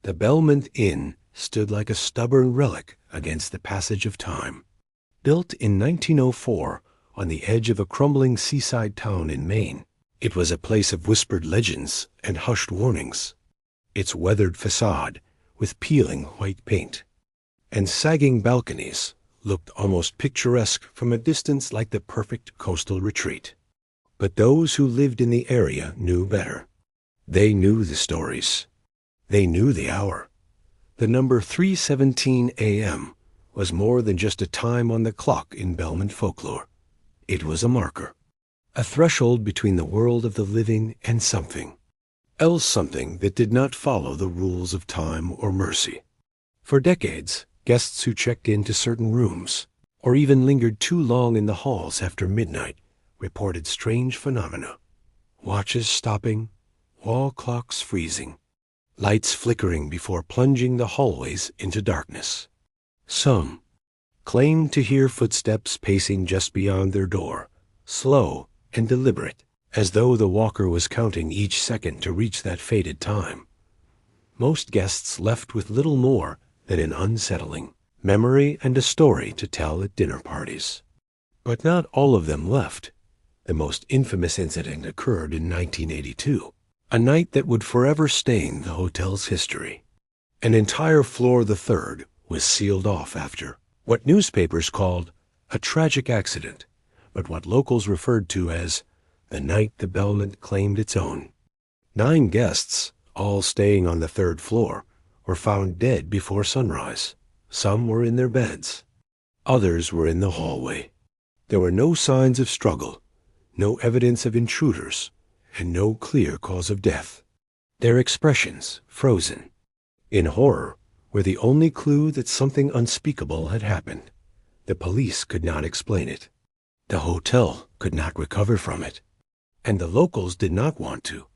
The Bellmont Inn stood like a stubborn relic against the passage of time. Built in 1904 on the edge of a crumbling seaside town in Maine, it was a place of whispered legends and hushed warnings. Its weathered facade, with peeling white paint and sagging balconies, looked almost picturesque from a distance, like the perfect coastal retreat. But those who lived in the area knew better. They knew the stories. They knew the hour. The number 3:17 a.m. was more than just a time on the clock in Bellmont folklore. It was a marker, a threshold between the world of the living and something else, something that did not follow the rules of time or mercy. For decades, guests who checked into certain rooms, or even lingered too long in the halls after midnight, reported strange phenomena. Watches stopping, wall clocks freezing, lights flickering before plunging the hallways into darkness. Some claimed to hear footsteps pacing just beyond their door, slow and deliberate, as though the walker was counting each second to reach that fated time. Most guests left with little more than an unsettling memory and a story to tell at dinner parties. But not all of them left. The most infamous incident occurred in 1982, a night that would forever stain the hotel's history. An entire floor, the third, was sealed off after what newspapers called a tragic accident, but what locals referred to as the night the Bellmont claimed its own. 9 guests, all staying on the third floor, were found dead before sunrise. Some were in their beds. Others were in the hallway. There were no signs of struggle, no evidence of intruders, and no clear cause of death. Their expressions frozen. In horror were the only clue that something unspeakable had happened. The police could not explain it. The hotel could not recover from it. And the locals did not want to.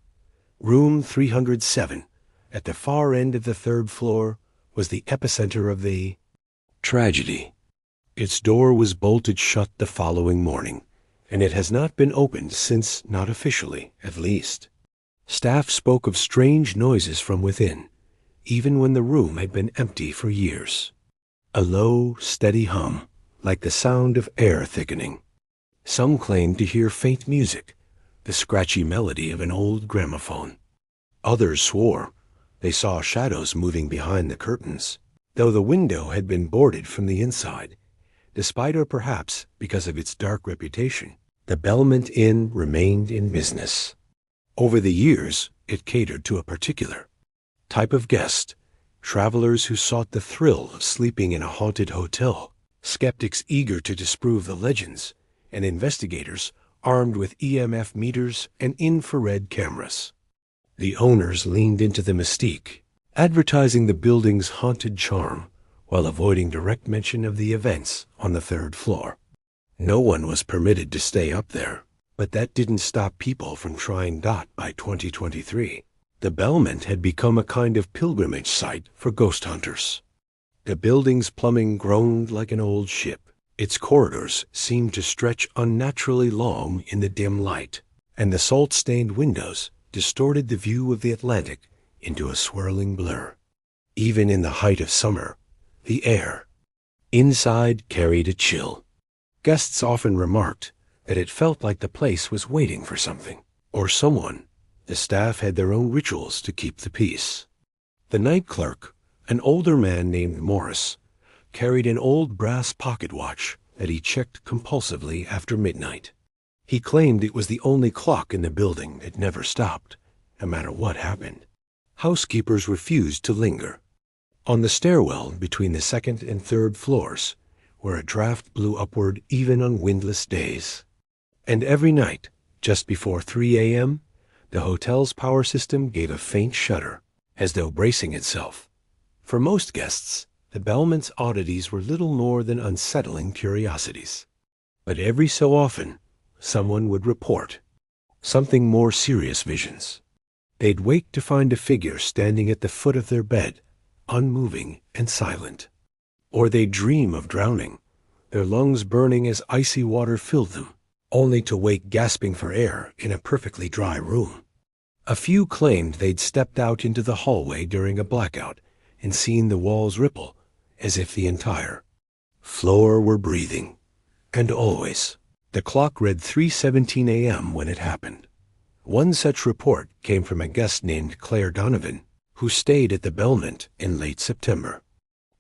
Room 307, at the far end of the third floor, was the epicenter of the tragedy. Its door was bolted shut the following morning, and it has not been opened since, not officially, at least. Staff spoke of strange noises from within, even when the room had been empty for years. A low, steady hum, like the sound of air thickening. Some claimed to hear faint music, the scratchy melody of an old gramophone. Others swore they saw shadows moving behind the curtains, though the window had been boarded from the inside. Despite, or perhaps because of its dark reputation, the Bellmont Inn remained in business. Over the years, it catered to a particular type of guest: travelers who sought the thrill of sleeping in a haunted hotel, skeptics eager to disprove the legends, and investigators armed with EMF meters and infrared cameras. The owners leaned into the mystique, advertising the building's haunted charm while avoiding direct mention of the events on the third floor. No one was permitted to stay up there, but that didn't stop people from trying. By 2023, the Bellmont had become a kind of pilgrimage site for ghost hunters. The building's plumbing groaned like an old ship. Its corridors seemed to stretch unnaturally long in the dim light, and the salt-stained windows distorted the view of the Atlantic into a swirling blur. Even in the height of summer, the air inside carried a chill. Guests often remarked that it felt like the place was waiting for something or someone. The staff had their own rituals to keep the peace. The night clerk, an older man named Morris, carried an old brass pocket watch that he checked compulsively after midnight. He claimed it was the only clock in the building that never stopped, no matter what happened. Housekeepers refused to linger. On the stairwell between the second and third floors, where a draft blew upward even on windless days. And every night, just before 3 a.m., the hotel's power system gave a faint shudder, as though bracing itself. For most guests, the Bellmont's oddities were little more than unsettling curiosities. But every so often, someone would report something more serious: visions. They'd wake to find a figure standing at the foot of their bed, unmoving and silent. Or they'd dream of drowning, their lungs burning as icy water filled them, only to wake gasping for air in a perfectly dry room. A few claimed they'd stepped out into the hallway during a blackout and seen the walls ripple as if the entire floor were breathing. And always, the clock read 3:17 a.m. when it happened. One such report came from a guest named Claire Donovan, who stayed at the Bellmont in late September.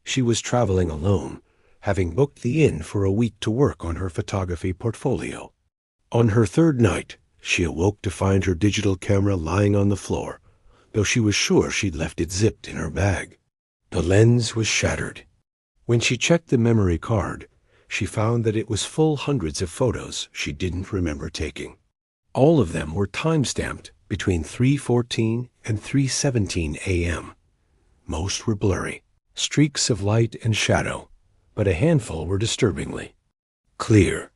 She was traveling alone, having booked the inn for a week to work on her photography portfolio. On her third night, she awoke to find her digital camera lying on the floor, though she was sure she'd left it zipped in her bag. The lens was shattered. When she checked the memory card, she found that it was full hundreds of photos she didn't remember taking. All of them were time-stamped between 3:14 and 3:17 a.m. Most were blurry, streaks of light and shadow, but a handful were disturbingly clear.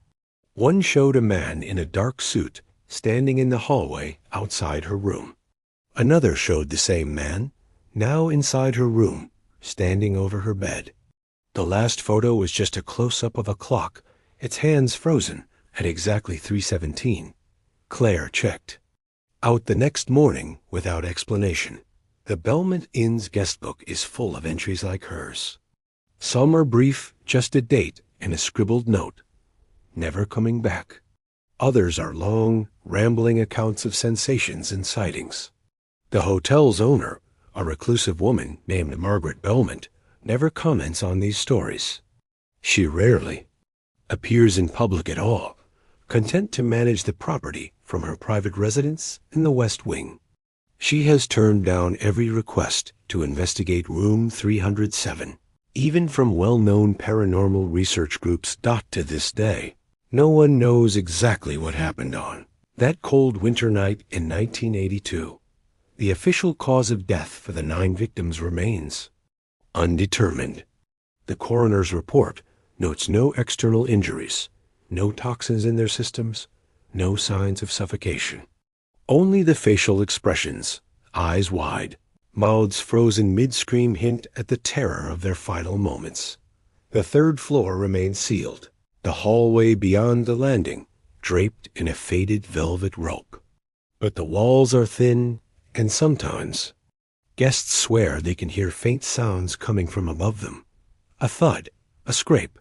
One showed a man in a dark suit standing in the hallway outside her room. Another showed the same man, now inside her room, standing over her bed. The last photo was just a close-up of a clock, its hands frozen at exactly 3:17. Claire checked. Out the next morning without explanation. The Bellmont Inn's guestbook is full of entries like hers. Some are brief, just a date and a scribbled note, never coming back. Others are long, rambling accounts of sensations and sightings. The hotel's owner, a reclusive woman named Margaret Bellmont, never comments on these stories. She rarely appears in public at all, content to manage the property from her private residence in the West Wing. She has turned down every request to investigate room 307, even from well-known paranormal research groups. To this day, no one knows exactly what happened on that cold winter night in 1982. The official cause of death for the 9 victims remains undetermined. The coroner's report notes no external injuries, no toxins in their systems, no signs of suffocation. Only the facial expressions, eyes wide, mouths frozen mid-scream, hint at the terror of their final moments. The third floor remains sealed, the hallway beyond the landing draped in a faded velvet rope. But the walls are thin, and sometimes guests swear they can hear faint sounds coming from above them. A thud, a scrape,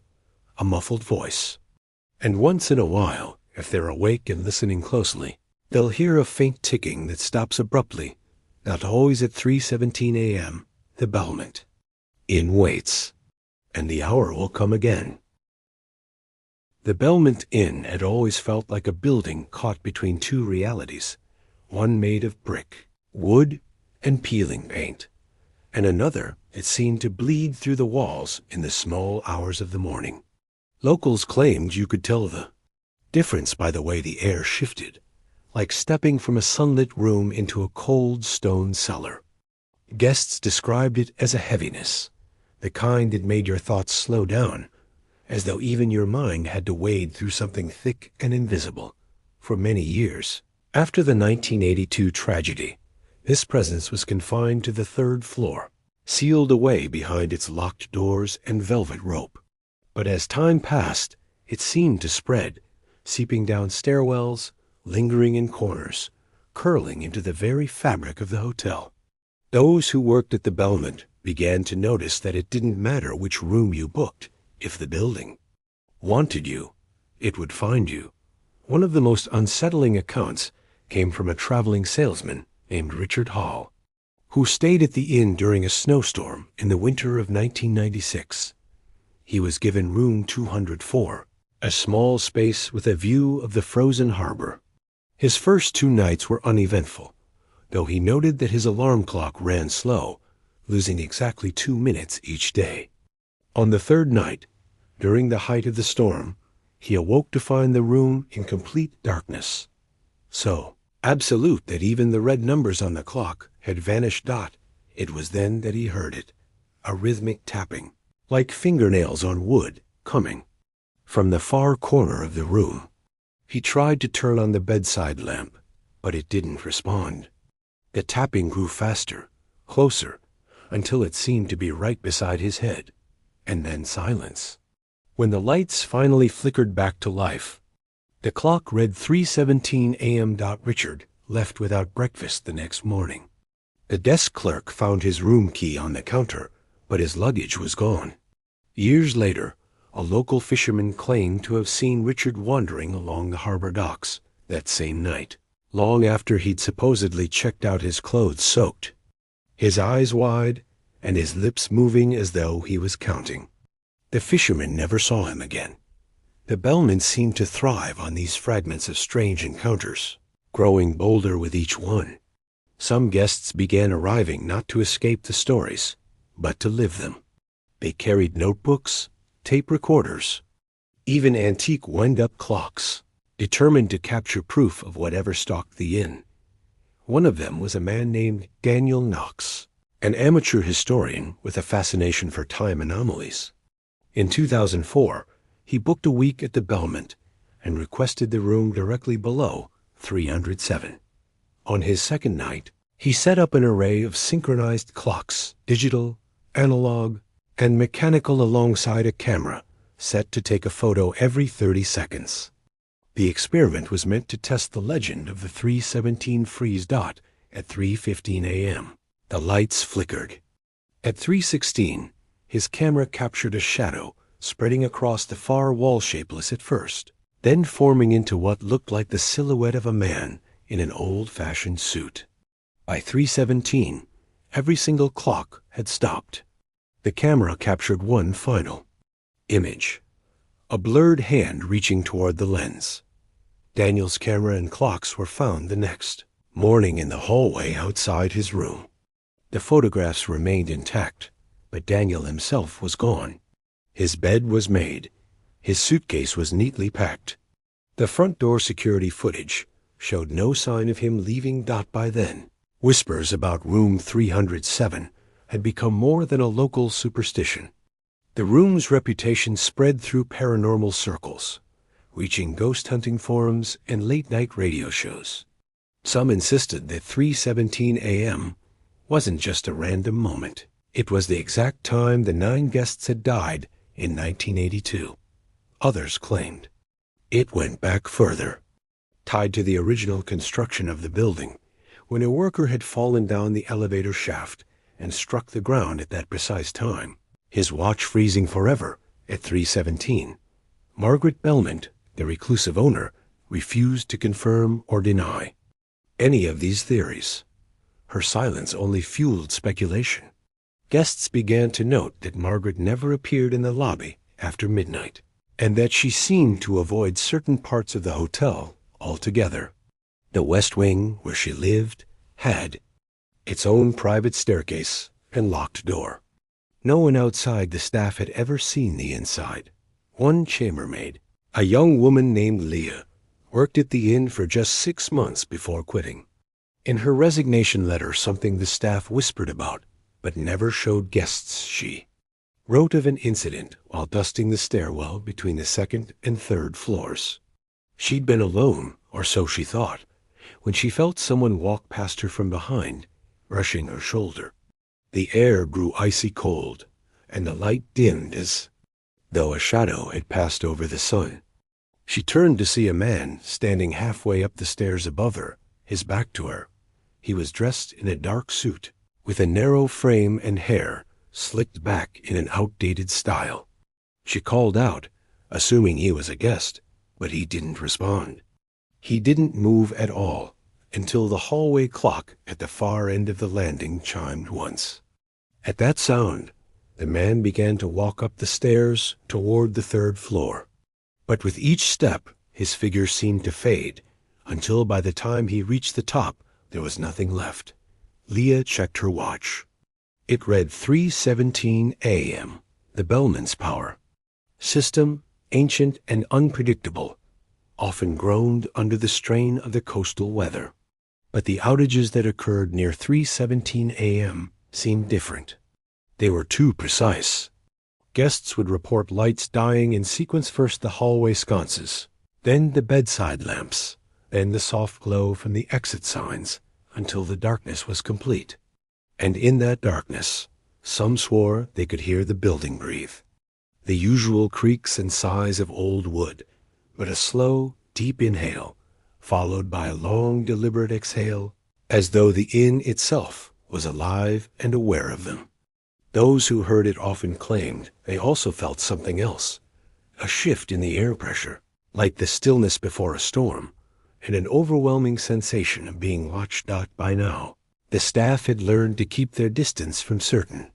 a muffled voice. And once in a while, if they're awake and listening closely, they'll hear a faint ticking that stops abruptly, not always at 3:17 a.m. The Bellmont Inn waits, and the hour will come again. The Bellmont Inn had always felt like a building caught between two realities, one made of brick, wood, and peeling paint, and another that seemed to bleed through the walls in the small hours of the morning. Locals claimed you could tell the difference by the way the air shifted, like stepping from a sunlit room into a cold stone cellar. Guests described it as a heaviness, the kind that made your thoughts slow down, as though even your mind had to wade through something thick and invisible. For many years, after the 1982 tragedy, this presence was confined to the third floor, sealed away behind its locked doors and velvet rope. But as time passed, it seemed to spread, seeping down stairwells, lingering in corners, curling into the very fabric of the hotel. Those who worked at the Bellmont began to notice that it didn't matter which room you booked. If the building wanted you, it would find you. One of the most unsettling accounts came from a traveling salesman named Richard Hall, who stayed at the inn during a snowstorm in the winter of 1996. He was given room 204, a small space with a view of the frozen harbor. His first 2 nights were uneventful, though he noted that his alarm clock ran slow, losing exactly 2 minutes each day. On the third night, during the height of the storm, he awoke to find the room in complete darkness. So absolute that even the red numbers on the clock had vanished. It was then that he heard it, a rhythmic tapping, like fingernails on wood, coming from the far corner of the room. He tried to turn on the bedside lamp, but it didn't respond. The tapping grew faster, closer, until it seemed to be right beside his head, and then silence. When the lights finally flickered back to life, the clock read 3:17 a.m. Richard left without breakfast the next morning. The desk clerk found his room key on the counter, but his luggage was gone. Years later, a local fisherman claimed to have seen Richard wandering along the harbor docks that same night, long after he'd supposedly checked out his clothes soaked, his eyes wide and his lips moving as though he was counting. The fisherman never saw him again. The Bellmont seemed to thrive on these fragments of strange encounters, growing bolder with each one. Some guests began arriving not to escape the stories, but to live them. They carried notebooks, tape recorders, even antique wind-up clocks, determined to capture proof of whatever stalked the inn. One of them was a man named Daniel Knox, an amateur historian with a fascination for time anomalies. In 2004, he booked a week at the Bellmont and requested the room directly below 307. On his second night, he set up an array of synchronized clocks, digital, analog, and mechanical alongside a camera set to take a photo every 30 seconds. The experiment was meant to test the legend of the 317 freeze dot at 3:15 a.m. The lights flickered. At 3:16, his camera captured a shadow spreading across the far wall, shapeless at first, then forming into what looked like the silhouette of a man in an old-fashioned suit. By 3:17, every single clock had stopped. The camera captured one final image, a blurred hand reaching toward the lens. Daniel's camera and clocks were found the next morning in the hallway outside his room. The photographs remained intact, but Daniel himself was gone. His bed was made. His suitcase was neatly packed. The front door security footage showed no sign of him leaving Dot by then. Whispers about room 307 had become more than a local superstition. The room's reputation spread through paranormal circles, reaching ghost hunting forums and late-night radio shows. Some insisted that 3:17 a.m. wasn't just a random moment. It was the exact time the 9 guests had died in 1982. Others claimed it went back further, tied to the original construction of the building, when a worker had fallen down the elevator shaft and struck the ground at that precise time, his watch freezing forever at 3:17. Margaret Bellmont, the reclusive owner, refused to confirm or deny any of these theories. Her silence only fueled speculation. Guests began to note that Margaret never appeared in the lobby after midnight, and that she seemed to avoid certain parts of the hotel altogether. The West Wing, where she lived, had its own private staircase and locked door. No one outside the staff had ever seen the inside. One chambermaid, a young woman named Leah, worked at the inn for just 6 months before quitting. In her resignation letter, something the staff whispered about but never showed guests, she wrote of an incident while dusting the stairwell between the 2nd and 3rd floors. She'd been alone, or so she thought, when she felt someone walk past her from behind, brushing her shoulder. The air grew icy cold, and the light dimmed as though a shadow had passed over the sun. She turned to see a man standing halfway up the stairs above her, his back to her. He was dressed in a dark suit, with a narrow frame and hair slicked back in an outdated style. She called out, assuming he was a guest, but he didn't respond. He didn't move at all until the hallway clock at the far end of the landing chimed once. At that sound, the man began to walk up the stairs toward the 3rd floor. But with each step, his figure seemed to fade, until by the time he reached the top, there was nothing left. Leah checked her watch. It read 3:17 a.m., the Bellmont's power system, ancient and unpredictable, often groaned under the strain of the coastal weather. But the outages that occurred near 3:17 a.m. seemed different. They were too precise. Guests would report lights dying in sequence, first the hallway sconces, then the bedside lamps, then the soft glow from the exit signs, until the darkness was complete. And in that darkness, some swore they could hear the building breathe. The usual creaks and sighs of old wood, but a slow, deep inhale, followed by a long, deliberate exhale, as though the inn itself was alive and aware of them. Those who heard it often claimed they also felt something else, a shift in the air pressure, like the stillness before a storm, and an overwhelming sensation of being watched. By now, the staff had learned to keep their distance from certain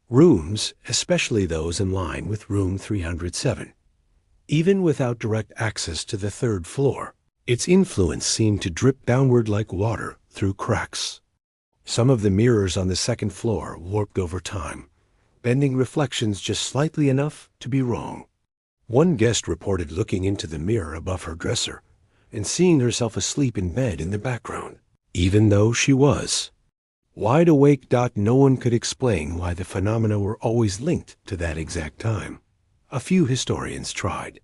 rooms, especially those in line with room 307. Even without direct access to the third floor, its influence seemed to drip downward like water through cracks. Some of the mirrors on the second floor warped over time, bending reflections just slightly enough to be wrong. One guest reported looking into the mirror above her dresser and seeing herself asleep in bed in the background, even though she was wide awake. No one could explain why the phenomena were always linked to that exact time. A few historians tried.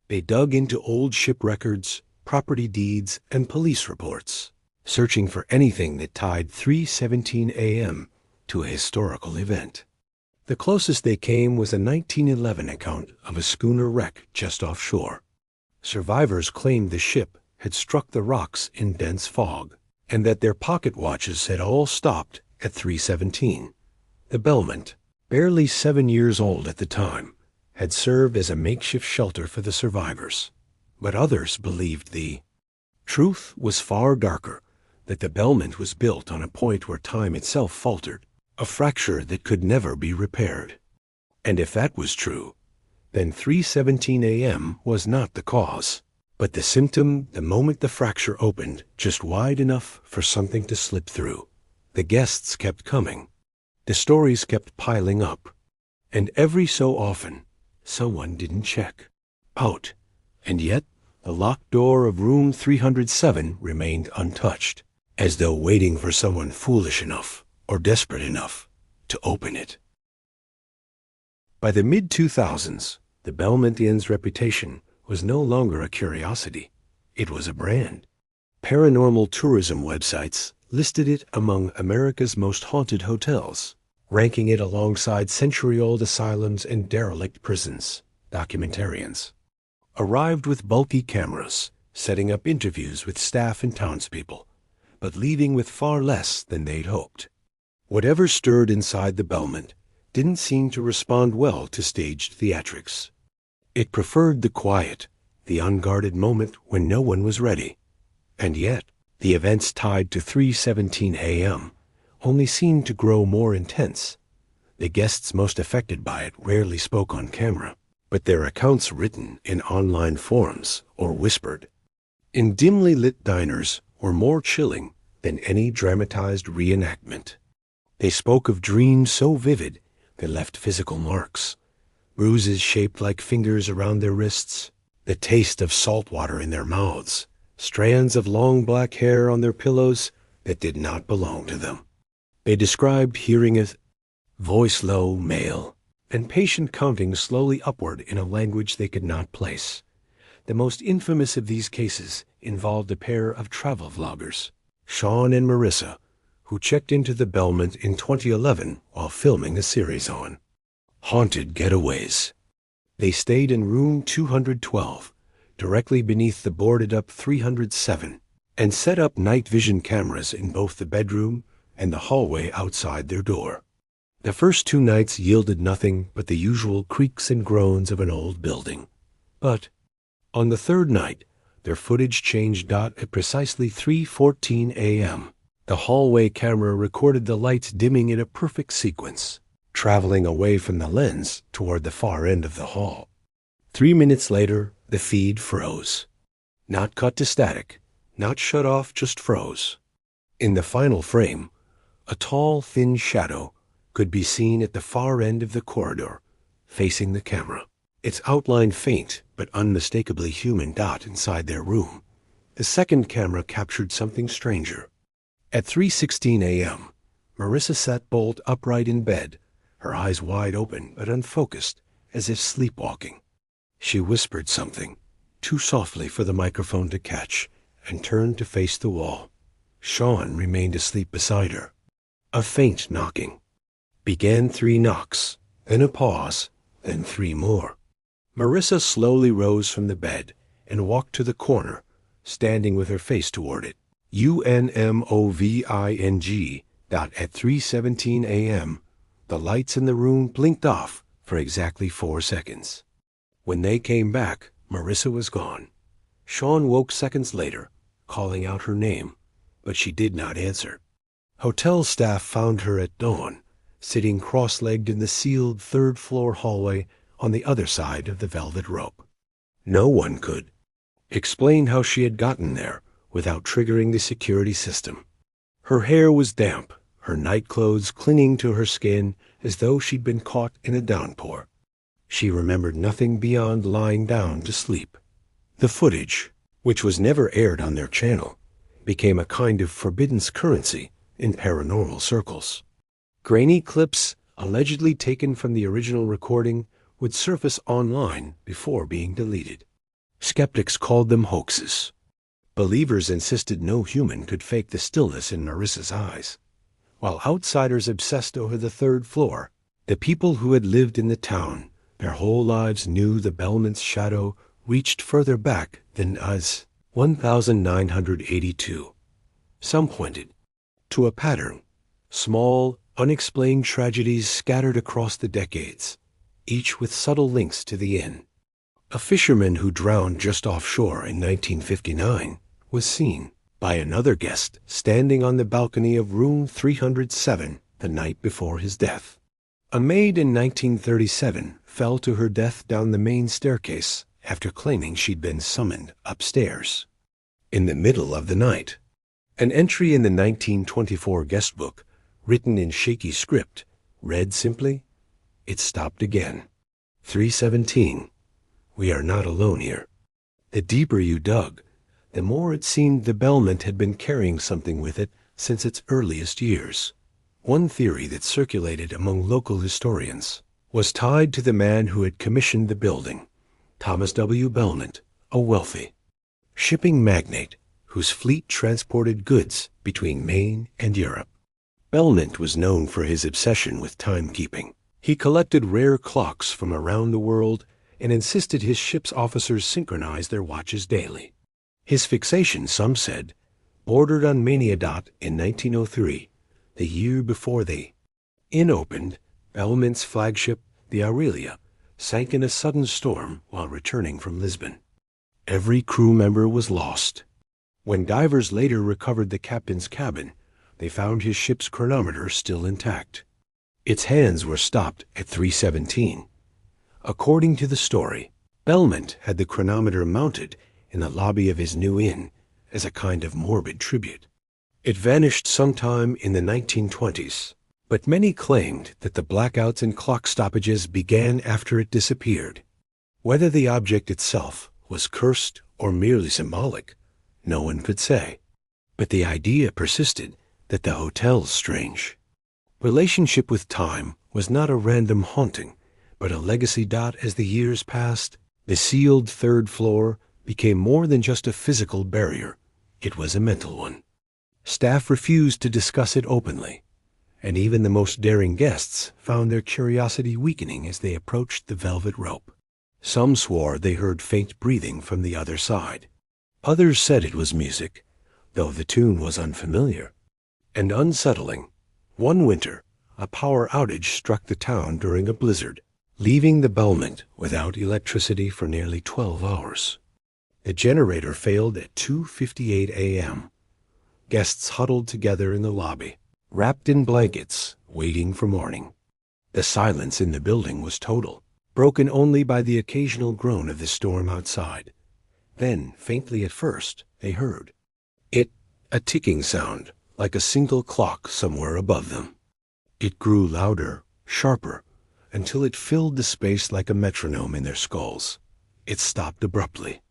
They dug into old ship records, property deeds, and police reports, searching for anything that tied 3:17 a.m. to a historical event. The closest they came was a 1911 account of a schooner wreck just offshore. Survivors claimed the ship had struck the rocks in dense fog, and that their pocket watches had all stopped at 3:17. The Bellmont, barely 7 years old at the time, had served as a makeshift shelter for the survivors. But others believed the truth was far darker, that the Bellmont was built on a point where time itself faltered, a fracture that could never be repaired. And if that was true, then 3:17 a.m. was not the cause, but the symptom the moment the fracture opened just wide enough for something to slip through. The guests kept coming. The stories kept piling up. And every so often, someone didn't check out. And yet, the locked door of room 307 remained untouched, as though waiting for someone foolish enough or desperate enough to open it. By the mid-2000s, the Bellmont Inn's reputation was no longer a curiosity. It was a brand. Paranormal tourism websites listed it among America's most haunted hotels, ranking it alongside century-old asylums and derelict prisons. Documentarians arrived with bulky cameras, setting up interviews with staff and townspeople, but leaving with far less than they'd hoped. Whatever stirred inside the Bellmont didn't seem to respond well to staged theatrics. It preferred the quiet, the unguarded moment when no one was ready. And yet, the events tied to 3:17 a.m. only seemed to grow more intense. The guests most affected by it rarely spoke on camera, but their accounts written in online forums or whispered in dimly lit diners were more chilling than any dramatized reenactment. They spoke of dreams so vivid they left physical marks, bruises shaped like fingers around their wrists, the taste of salt water in their mouths, strands of long black hair on their pillows that did not belong to them. They described hearing a voice low, male, and patient counting slowly upward in a language they could not place. The most infamous of these cases involved a pair of travel vloggers, Sean and Marissa, who checked into the Bellmont in 2011 while filming a series on haunted getaways. They stayed in room 212, directly beneath the boarded-up 307, and set up night vision cameras in both the bedroom and the hallway outside their door. The first 2 nights yielded nothing but the usual creaks and groans of an old building. But on the 3rd night, their footage changed. At precisely 3:14 a.m., the hallway camera recorded the lights dimming in a perfect sequence, traveling away from the lens toward the far end of the hall. 3 minutes later, the feed froze. Not cut to static, not shut off, just froze. In the final frame, a tall, thin shadow could be seen at the far end of the corridor, facing the camera, its outline faint but unmistakably human. Inside their room, the second camera captured something stranger. At 3:16 a.m., Marissa sat bolt upright in bed, her eyes wide open but unfocused, as if sleepwalking. She whispered something, too softly for the microphone to catch, and turned to face the wall. Sean remained asleep beside her. A faint knocking. Began 3 knocks, then a pause, then 3 more. Marissa slowly rose from the bed and walked to the corner, standing with her face toward it. UNMOVING. At 3:17 a.m., the lights in the room blinked off for exactly 4 seconds. When they came back, Marissa was gone. Sean woke seconds later, calling out her name, but she did not answer. Hotel staff found her at dawn, sitting cross-legged in the sealed third-floor hallway on the other side of the velvet rope. No one could explain how she had gotten there without triggering the security system. Her hair was damp, her nightclothes clinging to her skin as though she'd been caught in a downpour. She remembered nothing beyond lying down to sleep. The footage, which was never aired on their channel, became a kind of forbidden currency in paranormal circles. Grainy clips, allegedly taken from the original recording, would surface online before being deleted. Skeptics called them hoaxes. Believers insisted no human could fake the stillness in Marissa's eyes. While outsiders obsessed over the third floor, the people who had lived in the town their whole lives knew the Bellmont's shadow reached further back than as 1982. Some pointed to a pattern, small, unexplained tragedies scattered across the decades, each with subtle links to the inn. A fisherman who drowned just offshore in 1959 was seen by another guest standing on the balcony of room 307 the night before his death. A maid in 1937 fell to her death down the main staircase after claiming she'd been summoned upstairs in the middle of the night. An entry in the 1924 guest book, written in shaky script, read simply, "It stopped again. 3:17. We are not alone here." The deeper you dug, the more it seemed the Bellmont had been carrying something with it since its earliest years. One theory that circulated among local historians was tied to the man who had commissioned the building, Thomas W. Bellmont, a wealthy shipping magnate whose fleet transported goods between Maine and Europe. Bellmont was known for his obsession with timekeeping. He collected rare clocks from around the world and insisted his ship's officers synchronize their watches daily. His fixation, some said, bordered on mania. In 1903, the year before the inn opened, Bellmont's flagship, the Aurelia, sank in a sudden storm while returning from Lisbon. Every crew member was lost. When divers later recovered the captain's cabin, they found his ship's chronometer still intact. Its hands were stopped at 3:17. According to the story, Bellmont had the chronometer mounted in the lobby of his new inn as a kind of morbid tribute. It vanished sometime in the 1920s, but many claimed that the blackouts and clock stoppages began after it disappeared. Whether the object itself was cursed or merely symbolic, no one could say. But the idea persisted that the hotel's strange relationship with time was not a random haunting, but a legacy. As the years passed, the sealed third floor became more than just a physical barrier. It was a mental one. Staff refused to discuss it openly, and even the most daring guests found their curiosity weakening as they approached the velvet rope. Some swore they heard faint breathing from the other side. Others said it was music, though the tune was unfamiliar and unsettling. One winter, a power outage struck the town during a blizzard, leaving the Bellmont without electricity for nearly 12 hours. The generator failed at 2:58 a.m. Guests huddled together in the lobby, wrapped in blankets, waiting for morning. The silence in the building was total, broken only by the occasional groan of the storm outside. Then, faintly at first, they heard a ticking sound, like a single clock somewhere above them. It grew louder, sharper, until it filled the space like a metronome in their skulls. It stopped abruptly.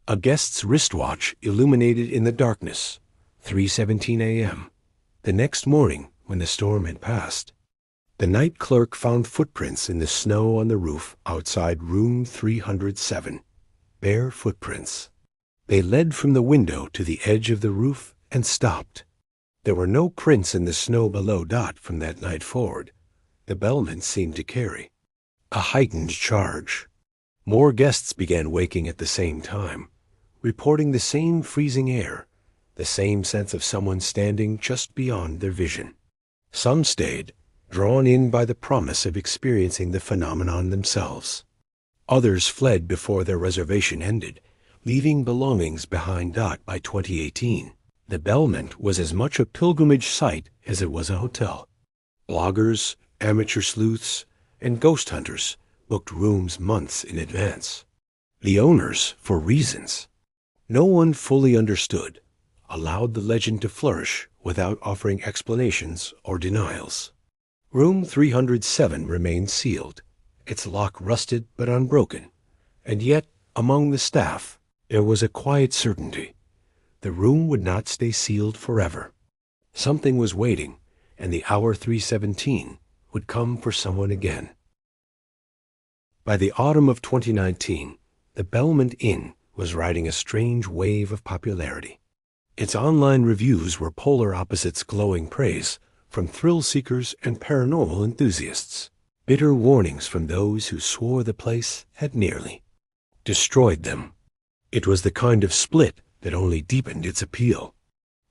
A guest's wristwatch illuminated in the darkness, 3:17 a.m. The next morning, when the storm had passed, the night clerk found footprints in the snow on the roof outside room 307. Bare footprints. They led from the window to the edge of the roof and stopped. There were no prints in the snow below. From that night forward, the Bellmont seemed to carry a heightened charge. More guests began waking at the same time, reporting the same freezing air, the same sense of someone standing just beyond their vision. Some stayed, drawn in by the promise of experiencing the phenomenon themselves. Others fled before their reservation ended, leaving belongings behind. By 2018, the Bellmont was as much a pilgrimage site as it was a hotel. Bloggers, amateur sleuths, and ghost hunters booked rooms months in advance. The owners, for reasons no one fully understood, allowed the legend to flourish without offering explanations or denials. Room 307 remained sealed, its lock rusted but unbroken, and yet, among the staff, there was a quiet certainty. The room would not stay sealed forever. Something was waiting, and the hour 317 would come for someone again. By the autumn of 2019, the Bellmont Inn was riding a strange wave of popularity. Its online reviews were polar opposites, glowing praise from thrill-seekers and paranormal enthusiasts, bitter warnings from those who swore the place had nearly destroyed them. It was the kind of split that only deepened its appeal.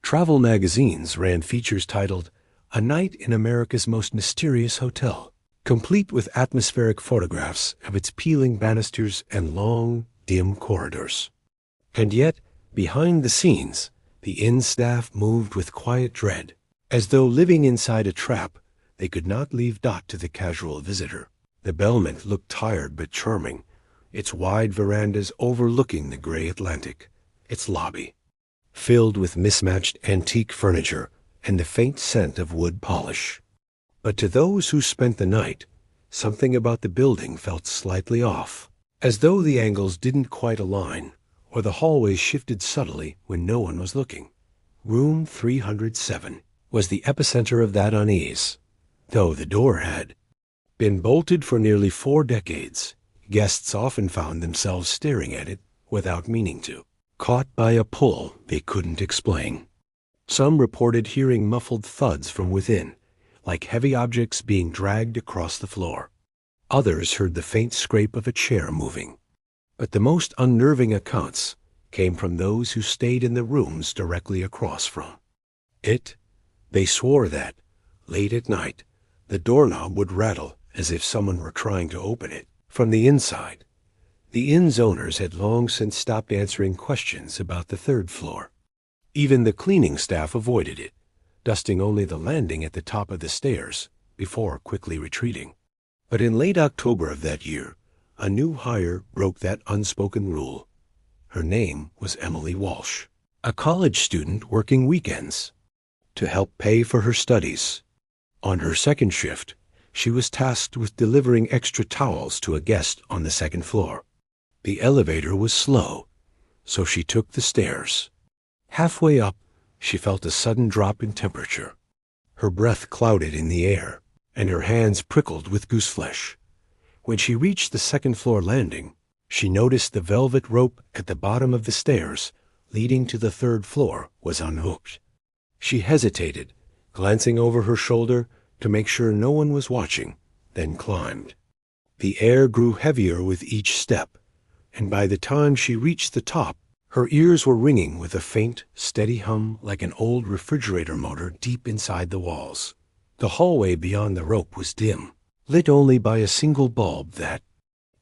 Travel magazines ran features titled, "A Night in America's Most Mysterious Hotel," complete with atmospheric photographs of its peeling banisters and long, dim corridors. And yet, behind the scenes, the inn staff moved with quiet dread, as though living inside a trap they could not leave. To the casual visitor, the Bellmont looked tired but charming, its wide verandas overlooking the gray Atlantic, its lobby filled with mismatched antique furniture and the faint scent of wood polish. But to those who spent the night, something about the building felt slightly off, as though the angles didn't quite align, or the hallways shifted subtly when no one was looking. Room 307 was the epicenter of that unease. Though the door had been bolted for nearly 4 decades, guests often found themselves staring at it without meaning to, caught by a pull they couldn't explain. Some reported hearing muffled thuds from within, like heavy objects being dragged across the floor. Others heard the faint scrape of a chair moving. But the most unnerving accounts came from those who stayed in the rooms directly across from it. They swore that, late at night, the doorknob would rattle as if someone were trying to open it from the inside. The inn's owners had long since stopped answering questions about the 3rd floor. Even the cleaning staff avoided it, dusting only the landing at the top of the stairs before quickly retreating. But in late October of that year, a new hire broke that unspoken rule. Her name was Emily Walsh, a college student working weekends to help pay for her studies. On her second shift, she was tasked with delivering extra towels to a guest on the 2nd floor. The elevator was slow, so she took the stairs. Halfway up, she felt a sudden drop in temperature. Her breath clouded in the air, and her hands prickled with gooseflesh. When she reached the 2nd floor landing, she noticed the velvet rope at the bottom of the stairs leading to the 3rd floor was unhooked. She hesitated, glancing over her shoulder to make sure no one was watching, then climbed. The air grew heavier with each step, and by the time she reached the top, her ears were ringing with a faint, steady hum like an old refrigerator motor deep inside the walls. The hallway beyond the rope was dim, lit only by a single bulb that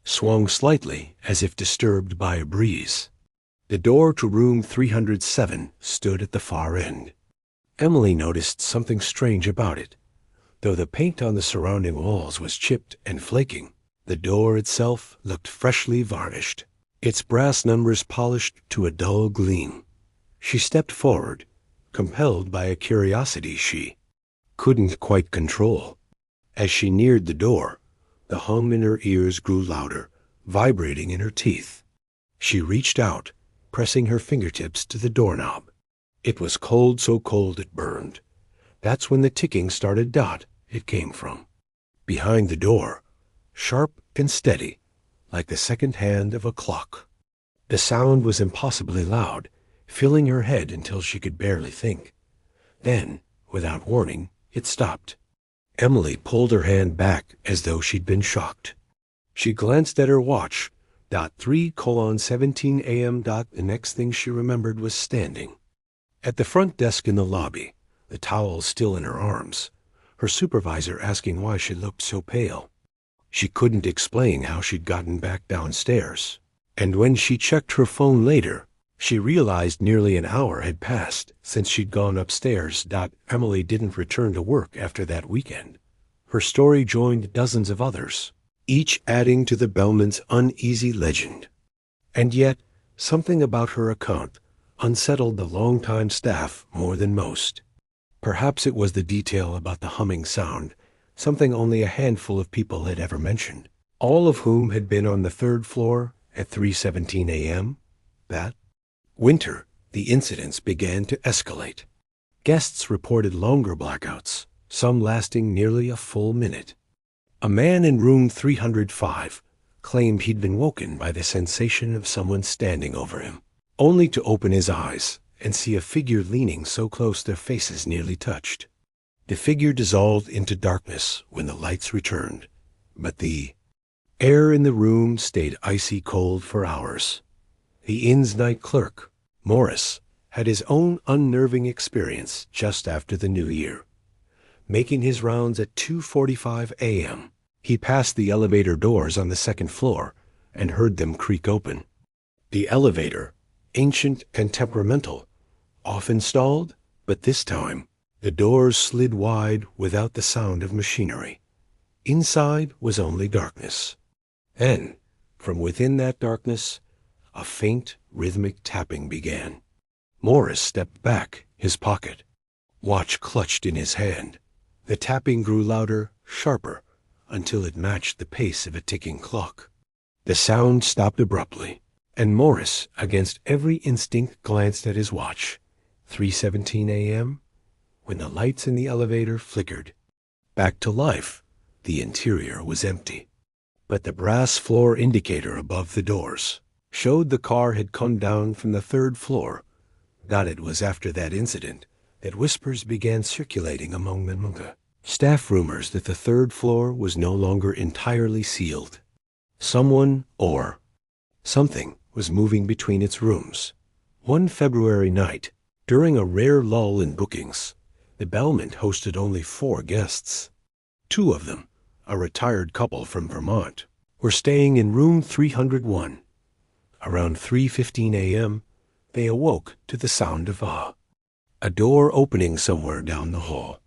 swung slightly as if disturbed by a breeze. The door to room 307 stood at the far end. Emily noticed something strange about it. Though the paint on the surrounding walls was chipped and flaking, the door itself looked freshly varnished, its brass numbers polished to a dull gleam. She stepped forward, compelled by a curiosity she couldn't quite control. As she neared the door, the hum in her ears grew louder, vibrating in her teeth. She reached out, pressing her fingertips to the doorknob. It was cold, so cold it burned. That's when the ticking started. It came from behind the door, sharp and steady, like the second hand of a clock. The sound was impossibly loud, filling her head until she could barely think. Then, without warning, it stopped. Emily pulled her hand back as though she'd been shocked. She glanced at her watch, 3:17 a.m. The next thing she remembered was standing at the front desk in the lobby, the towel still in her arms, her supervisor asking why she looked so pale. She couldn't explain how she'd gotten back downstairs, and when she checked her phone later, she realized nearly an hour had passed since she'd gone upstairs. Emily didn't return to work after that weekend. Her story joined dozens of others, each adding to the Bellmont's uneasy legend. And yet, something about her account unsettled the longtime staff more than most. Perhaps it was the detail about the humming sound, something only a handful of people had ever mentioned, all of whom had been on the third floor at 3:17 a.m. That winter, the incidents began to escalate. Guests reported longer blackouts, some lasting nearly a full minute. A man in room 305 claimed he'd been woken by the sensation of someone standing over him, only to open his eyes and see a figure leaning so close their faces nearly touched. The figure dissolved into darkness when the lights returned, but the air in the room stayed icy cold for hours. The inn's night clerk, Morris, had his own unnerving experience just after the New Year. Making his rounds at 2:45 a.m., he passed the elevator doors on the second floor and heard them creak open. The elevator, ancient and temperamental, often stalled, but this time the doors slid wide without the sound of machinery. Inside was only darkness. Then, from within that darkness, a faint, rhythmic tapping began. Morris stepped back, his pocket, watch clutched in his hand. The tapping grew louder, sharper, until it matched the pace of a ticking clock. The sound stopped abruptly, and Morris, against every instinct, glanced at his watch. 3:17 a.m., when the lights in the elevator flickered. Back to life, the interior was empty. But the brass floor indicator above the doors showed the car had come down from the third floor. It was after that incident that whispers began circulating among the staff, rumors that the third floor was no longer entirely sealed. Someone or something was moving between its rooms. One February night, during a rare lull in bookings, the Bellmont hosted only 4 guests. 2 of them, a retired couple from Vermont, were staying in room 301. Around 3:15 a.m., they awoke to the sound of a door opening somewhere down the hall.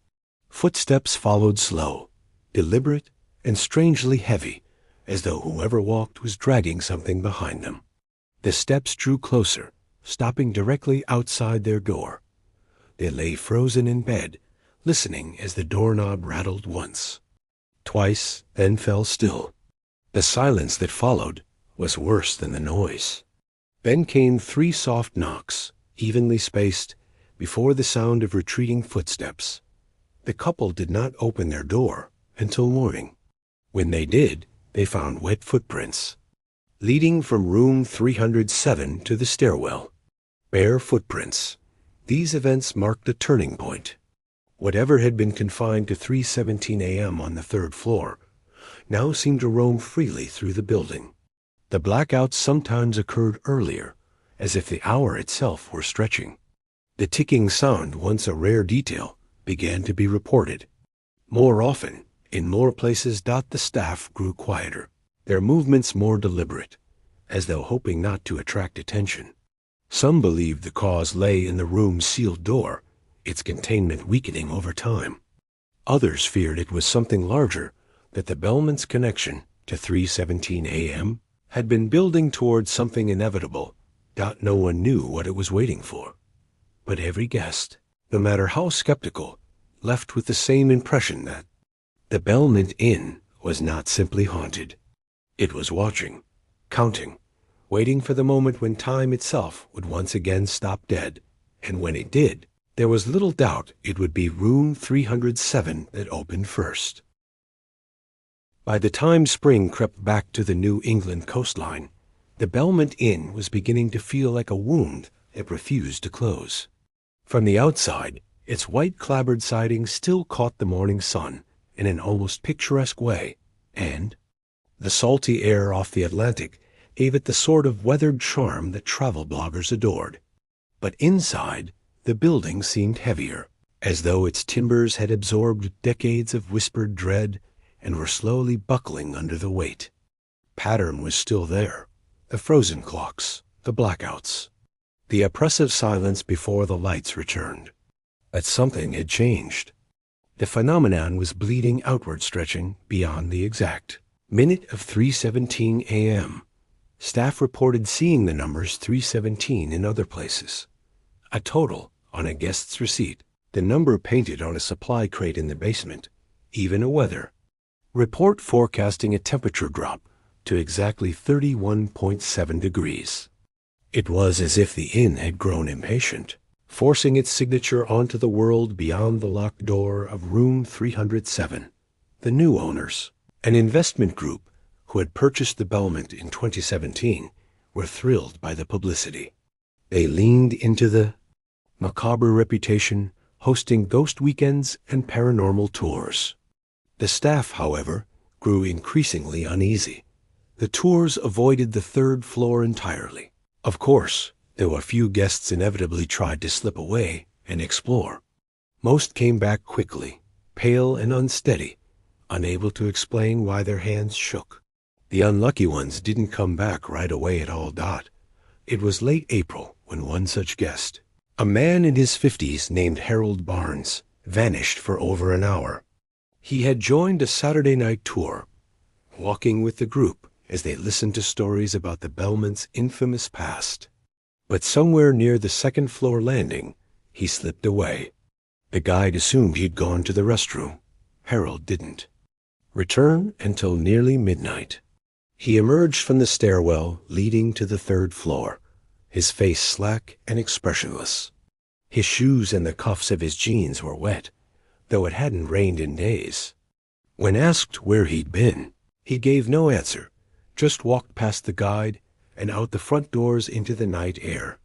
Footsteps followed, slow, deliberate, and strangely heavy, as though whoever walked was dragging something behind them. The steps drew closer, stopping directly outside their door. They lay frozen in bed, listening as the doorknob rattled once, twice, then fell still. The silence that followed was worse than the noise. Then came 3 soft knocks, evenly spaced, before the sound of retreating footsteps. The couple did not open their door until morning. When they did, they found wet footprints, leading from room 307 to the stairwell. Bare footprints. These events marked a turning point. Whatever had been confined to 3:17 a.m. on the third floor now seemed to roam freely through the building. The blackouts sometimes occurred earlier, as if the hour itself were stretching. The ticking sound, once a rare detail, began to be reported. More often, in more places. The staff grew quieter, their movements more deliberate, as though hoping not to attract attention. Some believed the cause lay in the room's sealed door, its containment weakening over time. Others feared it was something larger, that the Bellmont's connection to 3:17 a.m. had been building towards something inevitable. No one knew what it was waiting for. But every guest, no matter how skeptical, left with the same impression that the Bellmont Inn was not simply haunted. It was watching, counting, waiting for the moment when time itself would once again stop dead. And when it did, there was little doubt it would be room 307 that opened first. By the time spring crept back to the New England coastline, the Bellmont Inn was beginning to feel like a wound that refused to close. From the outside, its white clapboard siding still caught the morning sun in an almost picturesque way, and the salty air off the Atlantic gave it the sort of weathered charm that travel bloggers adored. But inside, the building seemed heavier, as though its timbers had absorbed decades of whispered dread and were slowly buckling under the weight. Pattern was still there, the frozen clocks, the blackouts, the oppressive silence before the lights returned. But something had changed. The phenomenon was bleeding outward, stretching beyond the exact minute of 3:17 a.m. Staff reported seeing the numbers 317 in other places. A total on a guest's receipt, the number painted on a supply crate in the basement, even a weather report forecasting a temperature drop to exactly 31.7 degrees. It was as if the inn had grown impatient, forcing its signature onto the world beyond the locked door of room 307. The new owners, an investment group who had purchased the Bellmont in 2017, were thrilled by the publicity. They leaned into the macabre reputation, hosting ghost weekends and paranormal tours. The staff, however, grew increasingly uneasy. The tours avoided the third floor entirely. Of course, though a few guests inevitably tried to slip away and explore. Most came back quickly, pale and unsteady, unable to explain why their hands shook. The unlucky ones didn't come back right away at all. It was late April when one such guest, a man in his 50s named Harold Barnes, vanished for over an hour. He had joined a Saturday night tour, walking with the group as they listened to stories about the Bellmont's infamous past. But somewhere near the second floor landing, he slipped away. The guide assumed he'd gone to the restroom. Harold didn't return until nearly midnight. He emerged from the stairwell leading to the third floor, his face slack and expressionless. His shoes and the cuffs of his jeans were wet, though it hadn't rained in days. When asked where he'd been, he gave no answer, just walked past the guide and out the front doors into the night air.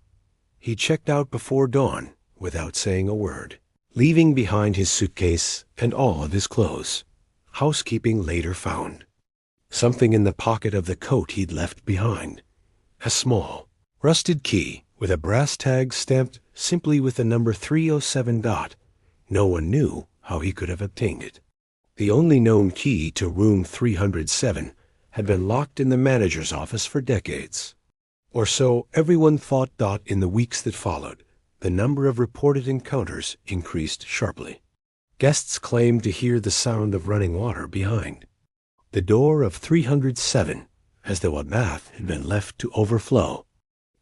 He checked out before dawn without saying a word, leaving behind his suitcase and all of his clothes. Housekeeping later found something in the pocket of the coat he'd left behind. A small, rusted key with a brass tag stamped simply with the number 307. No one knew how he could have obtained it. The only known key to room 307 had been locked in the manager's office for decades. Or so everyone thought. In the weeks that followed, the number of reported encounters increased sharply. Guests claimed to hear the sound of running water behind the door of 307, as though a bath had been left to overflow.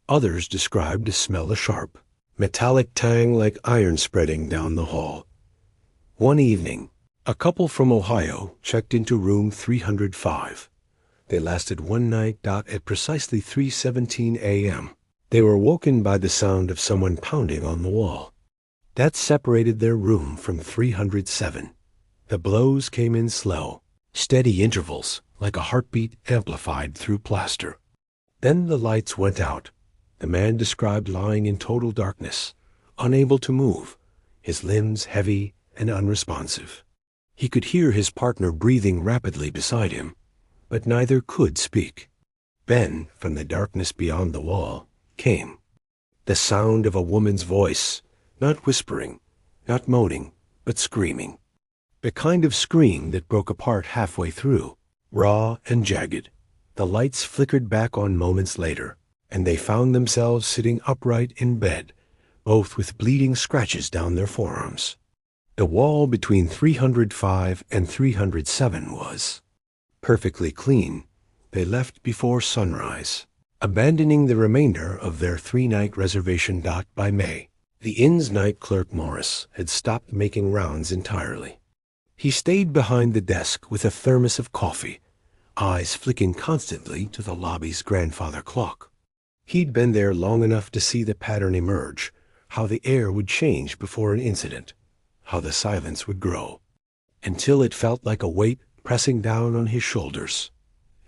Others described a smell of sharp, metallic tang like iron spreading down the hall. One evening, a couple from Ohio checked into room 305. They lasted one night. At precisely 3:17 a.m., they were woken by the sound of someone pounding on the wall. That separated their room from 307. The blows came in slow, steady intervals, like a heartbeat amplified through plaster. Then the lights went out. The man described lying in total darkness, unable to move, his limbs heavy and unresponsive. He could hear his partner breathing rapidly beside him, but neither could speak. Then, from the darkness beyond the wall, came the sound of a woman's voice, not whispering, not moaning, but screaming. The kind of scream that broke apart halfway through, raw and jagged. The lights flickered back on moments later, and they found themselves sitting upright in bed, both with bleeding scratches down their forearms. The wall between 305 and 307 was perfectly clean. They left before sunrise, abandoning the remainder of their 3-night reservation. By May, the inn's night clerk Morris had stopped making rounds entirely. He stayed behind the desk with a thermos of coffee, eyes flicking constantly to the lobby's grandfather clock. He'd been there long enough to see the pattern emerge, how the air would change before an incident, how the silence would grow, until it felt like a weight pressing down on his shoulders.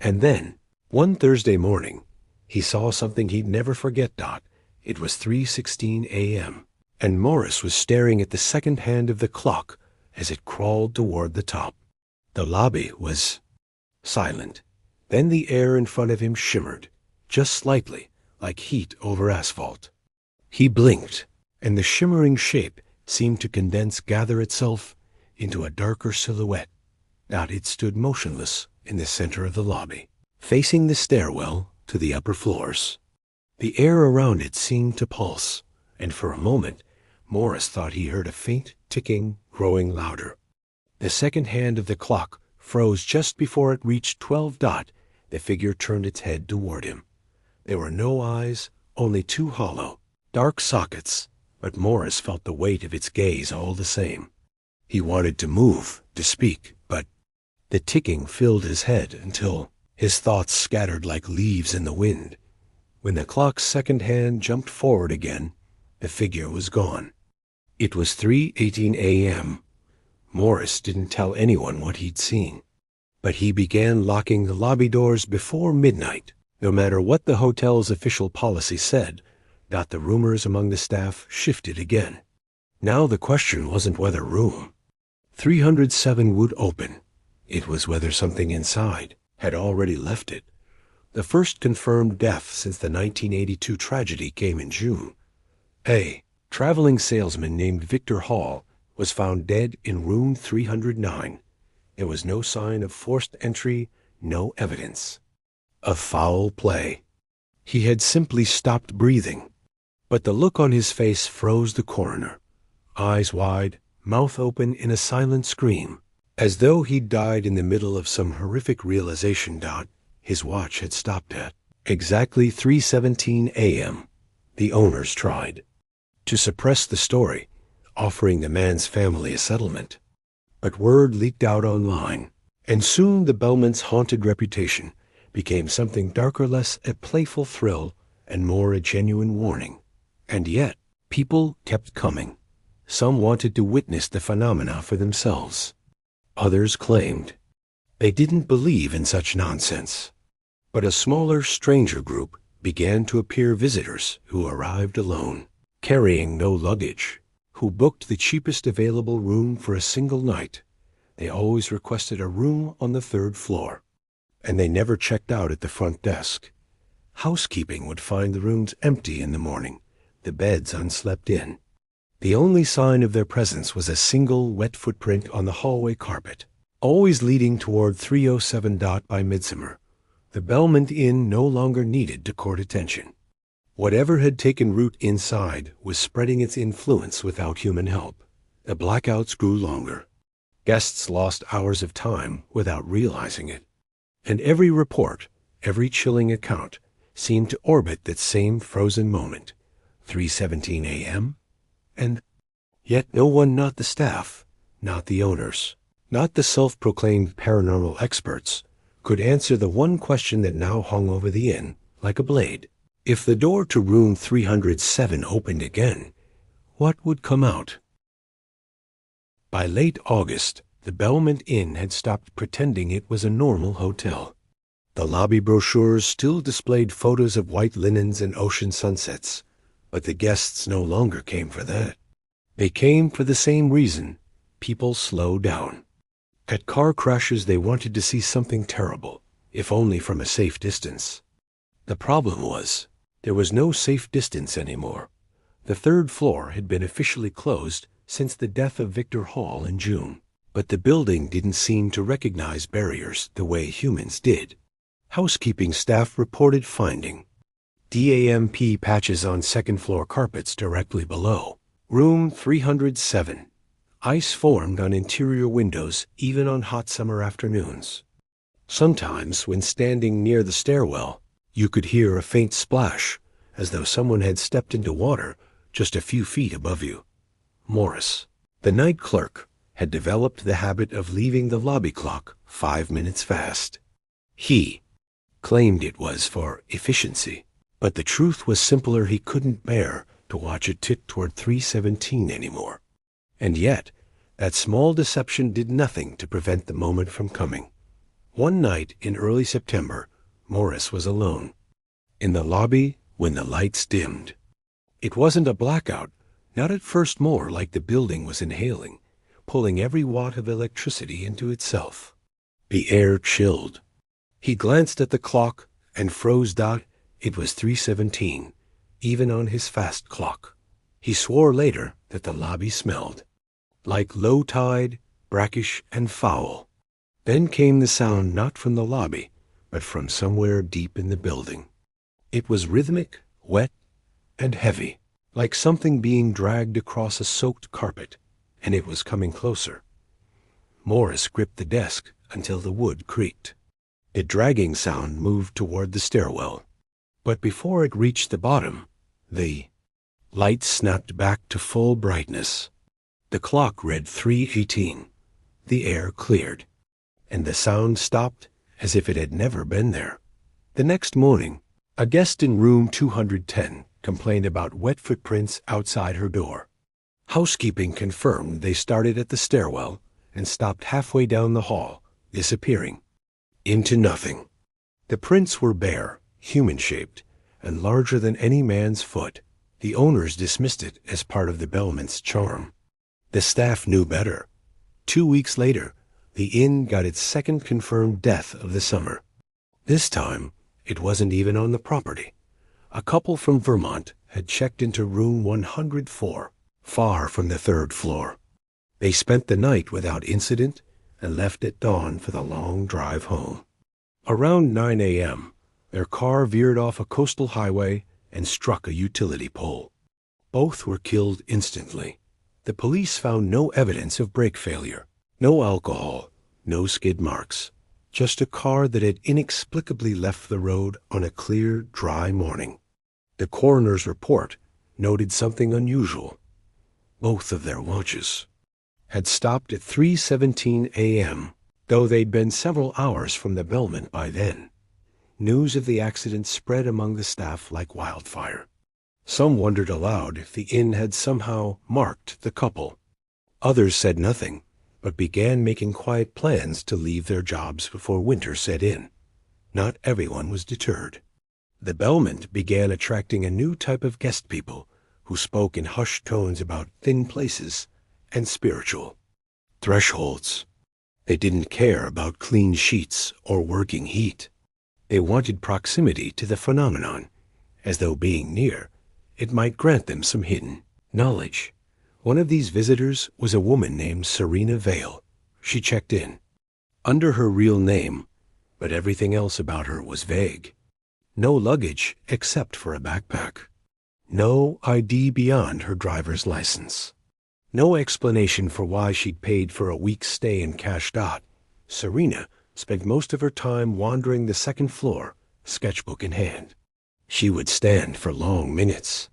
And then, one Thursday morning, he saw something he'd never forget. It was 3:16 a.m., and Morris was staring at the second hand of the clock as it crawled toward the top. The lobby was silent. Then the air in front of him shimmered. just slightly, like heat over asphalt. He blinked, and the shimmering shape seemed to gather itself into a darker silhouette. It stood motionless in the center of the lobby, facing the stairwell to the upper floors. The air around it seemed to pulse, and for a moment, Morris thought he heard a faint ticking growing louder. The second hand of the clock froze just before it reached 12. The figure turned its head toward him. There were no eyes, only two hollow, dark sockets, but Morris felt the weight of its gaze all the same. He wanted to move, to speak, but the ticking filled his head until his thoughts scattered like leaves in the wind. When the clock's second hand jumped forward again, the figure was gone. It was 3:18 a.m. Morris didn't tell anyone what he'd seen, but he began locking the lobby doors before midnight. No matter what the hotel's official policy said, the rumors among the staff shifted again. Now the question wasn't whether room 307 would open. It was whether something inside had already left it. The first confirmed death since the 1982 tragedy came in June. A traveling salesman named Victor Hall was found dead in room 309. There was no sign of forced entry, no evidence of foul play. He had simply stopped breathing. But the look on his face froze the coroner. Eyes wide, mouth open in a silent scream, as though he'd died in the middle of some horrific realization. His watch had stopped at exactly 3:17 a.m. The owners tried to suppress the story, offering the man's family a settlement. But word leaked out online, and soon the Bellmont's haunted reputation became something darker, less a playful thrill and more a genuine warning. And yet, people kept coming. Some wanted to witness the phenomena for themselves. Others claimed they didn't believe in such nonsense. But a smaller, stranger group began to appear, visitors who arrived alone, carrying no luggage, who booked the cheapest available room for a single night. They always requested a room on the third floor, and they never checked out at the front desk. Housekeeping would find the rooms empty in the morning, the beds unslept in. The only sign of their presence was a single wet footprint on the hallway carpet, always leading toward 307. By midsummer, the Bellmont Inn no longer needed to court attention. Whatever had taken root inside was spreading its influence without human help. The blackouts grew longer. Guests lost hours of time without realizing it. And every report, every chilling account, seemed to orbit that same frozen moment, 3:17 a.m., and yet no one, not the staff, not the owners, not the self-proclaimed paranormal experts, could answer the one question that now hung over the inn like a blade. If the door to room 307 opened again, what would come out? By late August, the Bellmont Inn had stopped pretending it was a normal hotel. The lobby brochures still displayed photos of white linens and ocean sunsets, but the guests no longer came for that. They came for the same reason: people slow down. At car crashes, they wanted to see something terrible, if only from a safe distance. The problem was, there was no safe distance anymore. The third floor had been officially closed since the death of Victor Hall in June, but the building didn't seem to recognize barriers the way humans did. Housekeeping staff reported finding DAMP patches on second-floor carpets directly below. Room 307. Ice formed on interior windows even on hot summer afternoons. Sometimes, when standing near the stairwell, you could hear a faint splash, as though someone had stepped into water just a few feet above you. Morris, the night clerk, had developed the habit of leaving the lobby clock 5 minutes fast. He claimed it was for efficiency, but the truth was simpler. He couldn't bear to watch it tick toward 3:17 anymore. And yet, that small deception did nothing to prevent the moment from coming. One night in early September, Morris was alone in the lobby when the lights dimmed. It wasn't a blackout, not at first, more like the building was inhaling, pulling every watt of electricity into itself. The air chilled. He glanced at the clock and froze. It was 3:17, even on his fast clock. He swore later that the lobby smelled like low tide, brackish, and foul. Then came the sound not from the lobby, but from somewhere deep in the building. It was rhythmic, wet, and heavy, like something being dragged across a soaked carpet, and it was coming closer. Morris gripped the desk until the wood creaked. The dragging sound moved toward the stairwell, but before it reached the bottom, the light snapped back to full brightness. The clock read 3:18. The air cleared, and the sound stopped as if it had never been there. The next morning, a guest in room 210 complained about wet footprints outside her door. Housekeeping confirmed they started at the stairwell and stopped halfway down the hall, disappearing into nothing. The prints were bare, human-shaped, and larger than any man's foot. The owners dismissed it as part of the Bellmont's charm. The staff knew better. 2 weeks later, the inn got its second confirmed death of the summer. This time, it wasn't even on the property. A couple from Vermont had checked into room 104, far from the third floor. They spent the night without incident and left at dawn for the long drive home. Around 9 a.m., their car veered off a coastal highway and struck a utility pole. Both were killed instantly. The police found no evidence of brake failure, no alcohol, no skid marks, just a car that had inexplicably left the road on a clear, dry morning. The coroner's report noted something unusual. Both of their watches had stopped at 3:17 a.m., though they'd been several hours from the Bellmont by then. News of the accident spread among the staff like wildfire. Some wondered aloud if the inn had somehow marked the couple. Others said nothing, but began making quiet plans to leave their jobs before winter set in. Not everyone was deterred. The Bellmont began attracting a new type of guest people who spoke in hushed tones about thin places and spiritual thresholds. They didn't care about clean sheets or working heat. They wanted proximity to the phenomenon, as though being near, it might grant them some hidden knowledge. One of these visitors was a woman named Serena Vale. She checked in under her real name, but everything else about her was vague. No luggage except for a backpack. No ID beyond her driver's license. No explanation for why she'd paid for a week's stay in Cashdot. Serena spent most of her time wandering the second floor, sketchbook in hand. She would stand for long minutes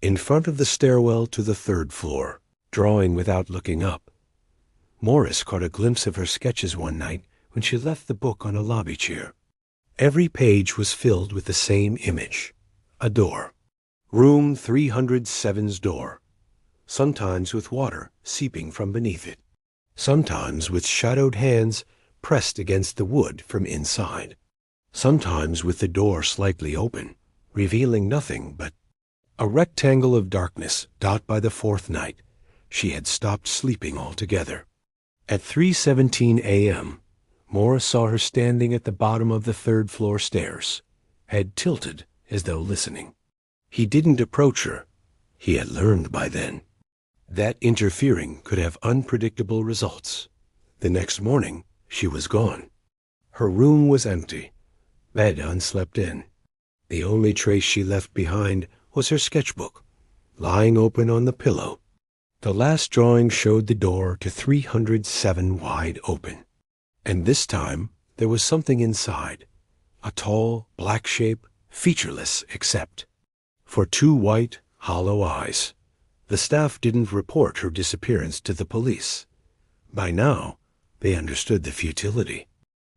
in front of the stairwell to the third floor, drawing without looking up. Morris caught a glimpse of her sketches one night when she left the book on a lobby chair. Every page was filled with the same image, a door. Room 307's door, sometimes with water seeping from beneath it, sometimes with shadowed hands pressed against the wood from inside, sometimes with the door slightly open, revealing nothing but a rectangle of darkness. By the fourth night, she had stopped sleeping altogether. At 3:17 a.m., Morris saw her standing at the bottom of the third-floor stairs, head tilted as though listening. He didn't approach her. He had learned by then that interfering could have unpredictable results. The next morning, she was gone. Her room was empty, bed unslept in. The only trace she left behind was her sketchbook, lying open on the pillow. The last drawing showed the door to 307 wide open. And this time, there was something inside, a tall, black shape, featureless except for two white, hollow eyes. The staff didn't report her disappearance to the police. By now, they understood the futility.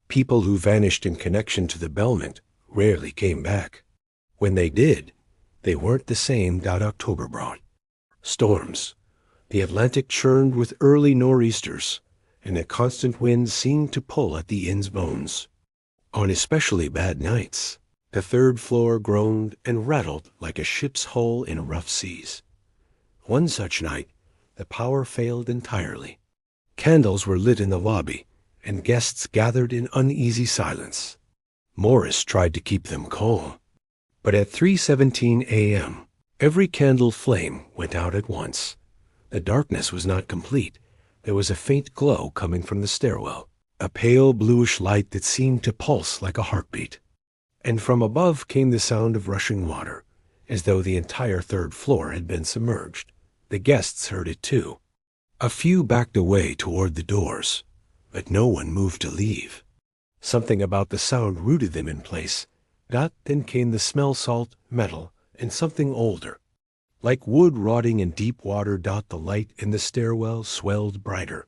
People who vanished in connection to the Bellmont rarely came back. When they did, they weren't the same that October brought. Storms. The Atlantic churned with early nor'easters, and a constant wind seemed to pull at the inn's bones. On especially bad nights, the third floor groaned and rattled like a ship's hull in rough seas. One such night, the power failed entirely. Candles were lit in the lobby, and guests gathered in uneasy silence. Morris tried to keep them calm, But at 3:17 a.m., every candle flame went out at once. The darkness was not complete. There was a faint glow coming from the stairwell, a pale bluish light that seemed to pulse like a heartbeat. And from above came the sound of rushing water, as though the entire third floor had been submerged. The guests heard it too. A few backed away toward the doors, but no one moved to leave. Something about the sound rooted them in place. Then came the smell salt, metal, and something older. Like wood rotting in deep water, the light in the stairwell swelled brighter,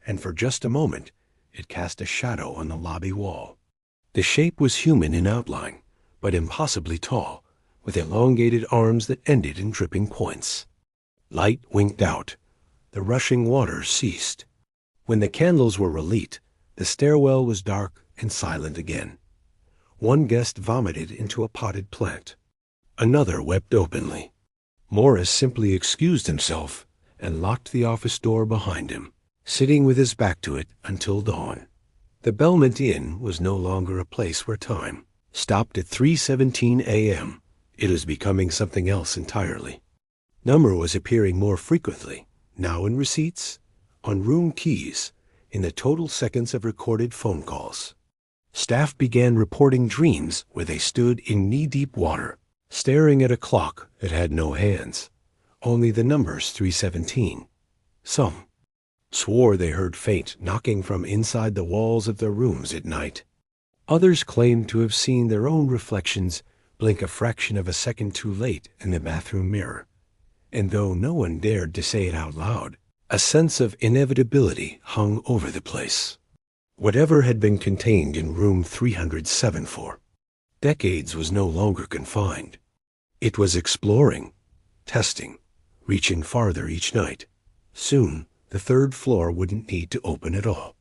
and for just a moment it cast a shadow on the lobby wall. The shape was human in outline, but impossibly tall, with elongated arms that ended in dripping points. Light winked out. The rushing water ceased. When the candles were relit, the stairwell was dark and silent again. One guest vomited into a potted plant. Another wept openly. Morris simply excused himself and locked the office door behind him, sitting with his back to it until dawn. The Bellmont Inn was no longer a place where time stopped at 3:17 a.m. It was becoming something else entirely. Number was appearing more frequently, now in receipts, on room keys, in the total seconds of recorded phone calls. Staff began reporting dreams where they stood in knee-deep water, staring at a clock that had no hands, only the numbers 3:17. Some swore they heard faint knocking from inside the walls of their rooms at night. Others claimed to have seen their own reflections blink a fraction of a second too late in the bathroom mirror. And though no one dared to say it out loud, a sense of inevitability hung over the place. Whatever had been contained in room 307 for decades was no longer confined. It was exploring, testing, reaching farther each night. Soon, the third floor wouldn't need to open at all.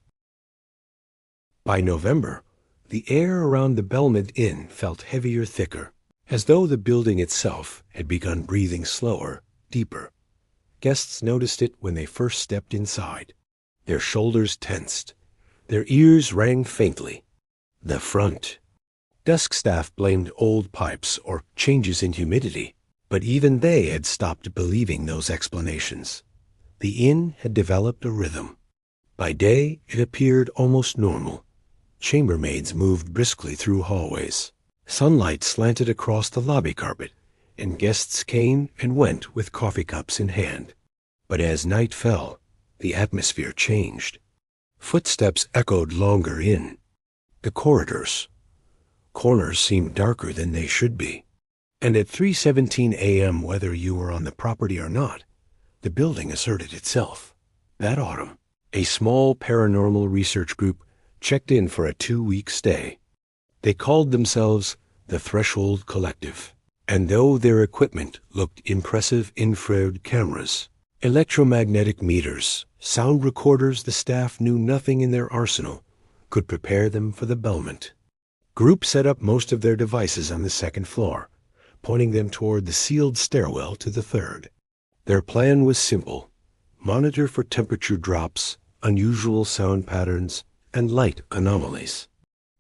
By November, the air around the Bellmont Inn felt heavier, thicker, as though the building itself had begun breathing slower, deeper. Guests noticed it when they first stepped inside. Their shoulders tensed. Their ears rang faintly. The front. Desk staff blamed old pipes or changes in humidity, but even they had stopped believing those explanations. The inn had developed a rhythm. By day, it appeared almost normal. Chambermaids moved briskly through hallways. Sunlight slanted across the lobby carpet, and guests came and went with coffee cups in hand. But as night fell, the atmosphere changed. Footsteps echoed longer in. The corridors. Corners seemed darker than they should be. And at 3:17 a.m., whether you were on the property or not, the building asserted itself. That autumn, a small paranormal research group checked in for a 2-week stay. They called themselves the Threshold Collective, and though their equipment looked impressive infrared cameras, electromagnetic meters, sound recorders, the staff knew nothing in their arsenal could prepare them for the Bellmont. Group set up most of their devices on the second floor, pointing them toward the sealed stairwell to the third. Their plan was simple: monitor for temperature drops, unusual sound patterns, and light anomalies.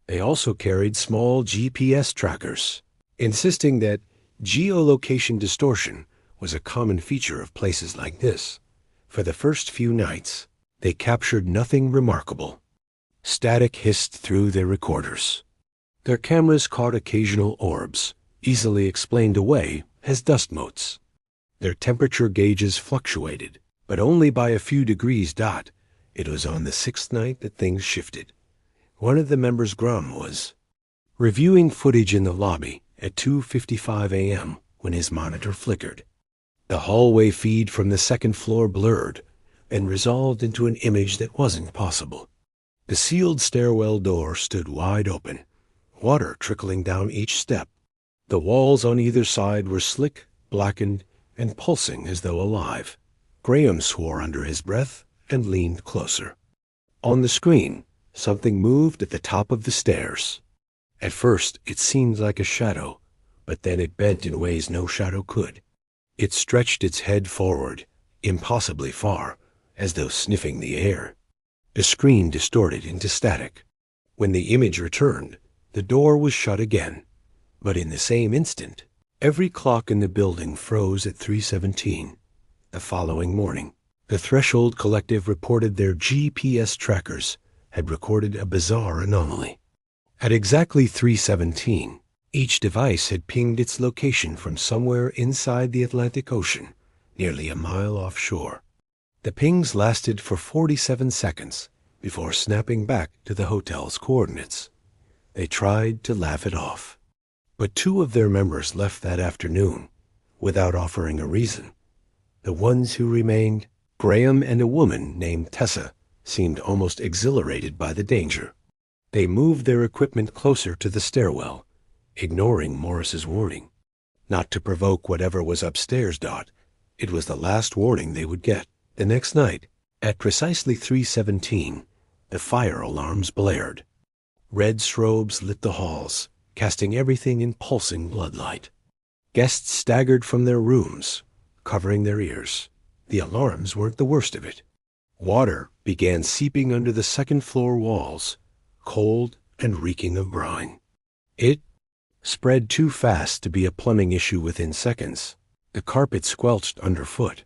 They also carried small GPS trackers, insisting that geolocation distortion was a common feature of places like this. For the first few nights, they captured nothing remarkable. Static hissed through their recorders. Their cameras caught occasional orbs, easily explained away as dust motes. Their temperature gauges fluctuated, but only by a few degrees. It was on the 6th night that things shifted. One of the members, Grum, was reviewing footage in the lobby at 2:55 a.m. when his monitor flickered. The hallway feed from the second floor blurred and resolved into an image that wasn't possible. The sealed stairwell door stood wide open, water trickling down each step. The walls on either side were slick, blackened, and pulsing as though alive. Graham swore under his breath and leaned closer. On the screen, something moved at the top of the stairs. At first, it seemed like a shadow, but then it bent in ways no shadow could. It stretched its head forward, impossibly far, as though sniffing the air. The screen distorted into static. When the image returned, the door was shut again. But in the same instant, every clock in the building froze at 3:17. The following morning, the Threshold Collective reported their GPS trackers had recorded a bizarre anomaly. At exactly 3:17, each device had pinged its location from somewhere inside the Atlantic Ocean, nearly a mile offshore. The pings lasted for 47 seconds before snapping back to the hotel's coordinates. They tried to laugh it off. But two of their members left that afternoon without offering a reason. The ones who remained, Graham and a woman named Tessa, seemed almost exhilarated by the danger. They moved their equipment closer to the stairwell, ignoring Morris's warning. Not to provoke whatever was upstairs, Dot. It was the last warning they would get. The next night, at precisely 3:17, the fire alarms blared. Red strobes lit the halls, casting everything in pulsing bloodlight. Guests staggered from their rooms, covering their ears. The alarms weren't the worst of it. Water began seeping under the second-floor walls, cold and reeking of brine. It spread too fast to be a plumbing issue within seconds. The carpet squelched underfoot.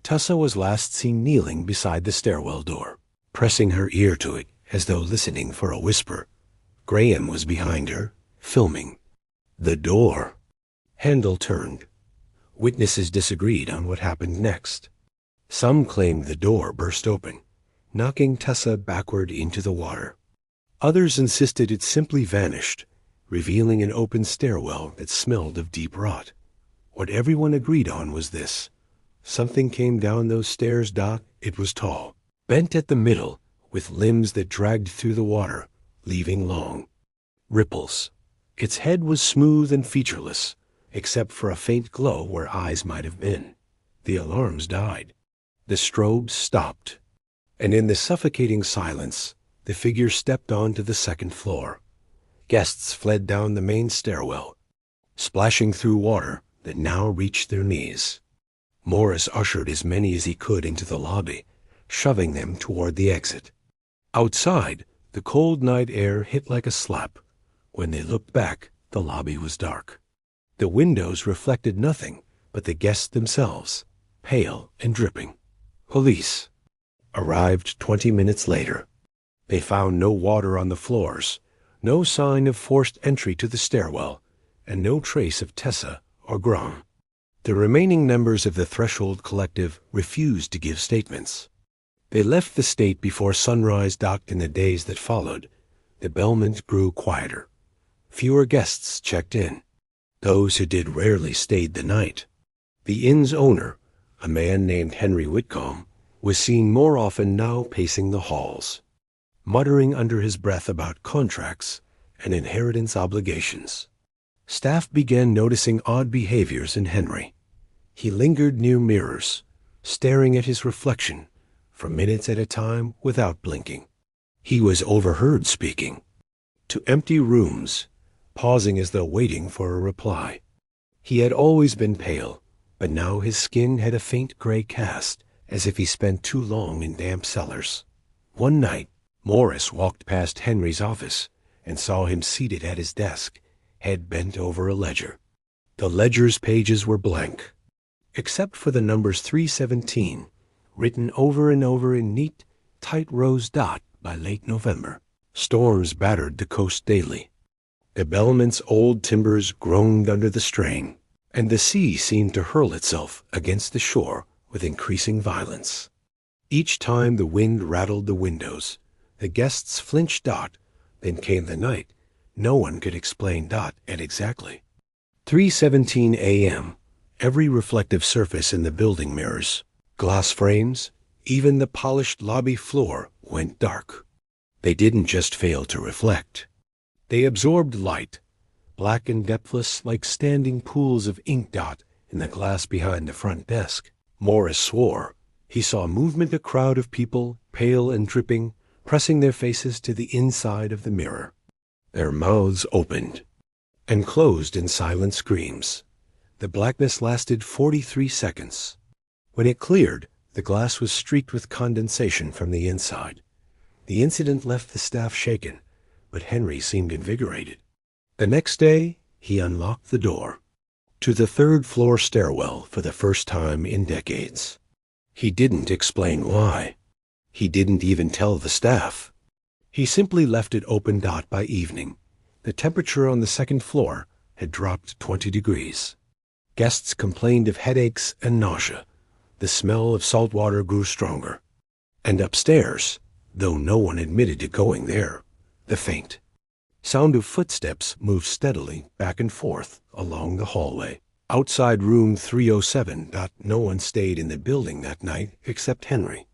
Tessa was last seen kneeling beside the stairwell door, pressing her ear to it as though listening for a whisper. Graham was behind her, filming. The door. Handle turned. Witnesses disagreed on what happened next. Some claimed the door burst open, knocking Tessa backward into the water. Others insisted it simply vanished, revealing an open stairwell that smelled of deep rot. What everyone agreed on was this. Something came down those stairs, Dot. It was tall, bent at the middle, with limbs that dragged through the water, leaving long ripples. Its head was smooth and featureless, except for a faint glow where eyes might have been. The alarms died. The strobes stopped. And in the suffocating silence, the figure stepped onto the second floor. Guests fled down the main stairwell, splashing through water that now reached their knees. Morris ushered as many as he could into the lobby, shoving them toward the exit. Outside, the cold night air hit like a slap. When they looked back, the lobby was dark. The windows reflected nothing but the guests themselves, pale and dripping. Police arrived 20 minutes later. They found no water on the floors, no sign of forced entry to the stairwell, and no trace of Tessa or Graham. The remaining members of the Threshold Collective refused to give statements. They left the state before sunrise. In the days that followed, the Bellmont grew quieter. Fewer guests checked in. Those who did rarely stayed the night. The inn's owner, a man named Henry Whitcomb, was seen more often now pacing the halls, muttering under his breath about contracts and inheritance obligations. Staff began noticing odd behaviors in Henry. He lingered near mirrors, staring at his reflection for minutes at a time without blinking. He was overheard speaking to empty rooms, pausing as though waiting for a reply. He had always been pale, but now his skin had a faint gray cast, as if he spent too long in damp cellars. One night, Morris walked past Henry's office and saw him seated at his desk, head bent over a ledger. The ledger's pages were blank, except for the numbers 317, written over and over in neat, tight rows. By late November, storms battered the coast daily. The Bellmont's old timbers groaned under the strain, and the sea seemed to hurl itself against the shore with increasing violence. Each time the wind rattled the windows, the guests flinched. Then came the night. No one could explain. At exactly 3:17 a.m., every reflective surface in the building mirrors, glass frames, even the polished lobby floor went dark. They didn't just fail to reflect. They absorbed light, black and depthless like standing pools of ink. In the glass behind the front desk, Morris swore he saw movement, a crowd of people, pale and dripping, pressing their faces to the inside of the mirror. Their mouths opened and closed in silent screams. The blackness lasted 43 seconds. When it cleared, the glass was streaked with condensation from the inside. The incident left the staff shaken, but Henry seemed invigorated. The next day, he unlocked the door to the third-floor stairwell for the first time in decades. He didn't explain why. He didn't even tell the staff. He simply left it open. By evening, the temperature on the second floor had dropped 20 degrees. Guests complained of headaches and nausea. The smell of salt water grew stronger. And upstairs, though no one admitted to going there, the faint sound of footsteps moved steadily back and forth along the hallway. Outside room 307. No one stayed in the building that night except Henry.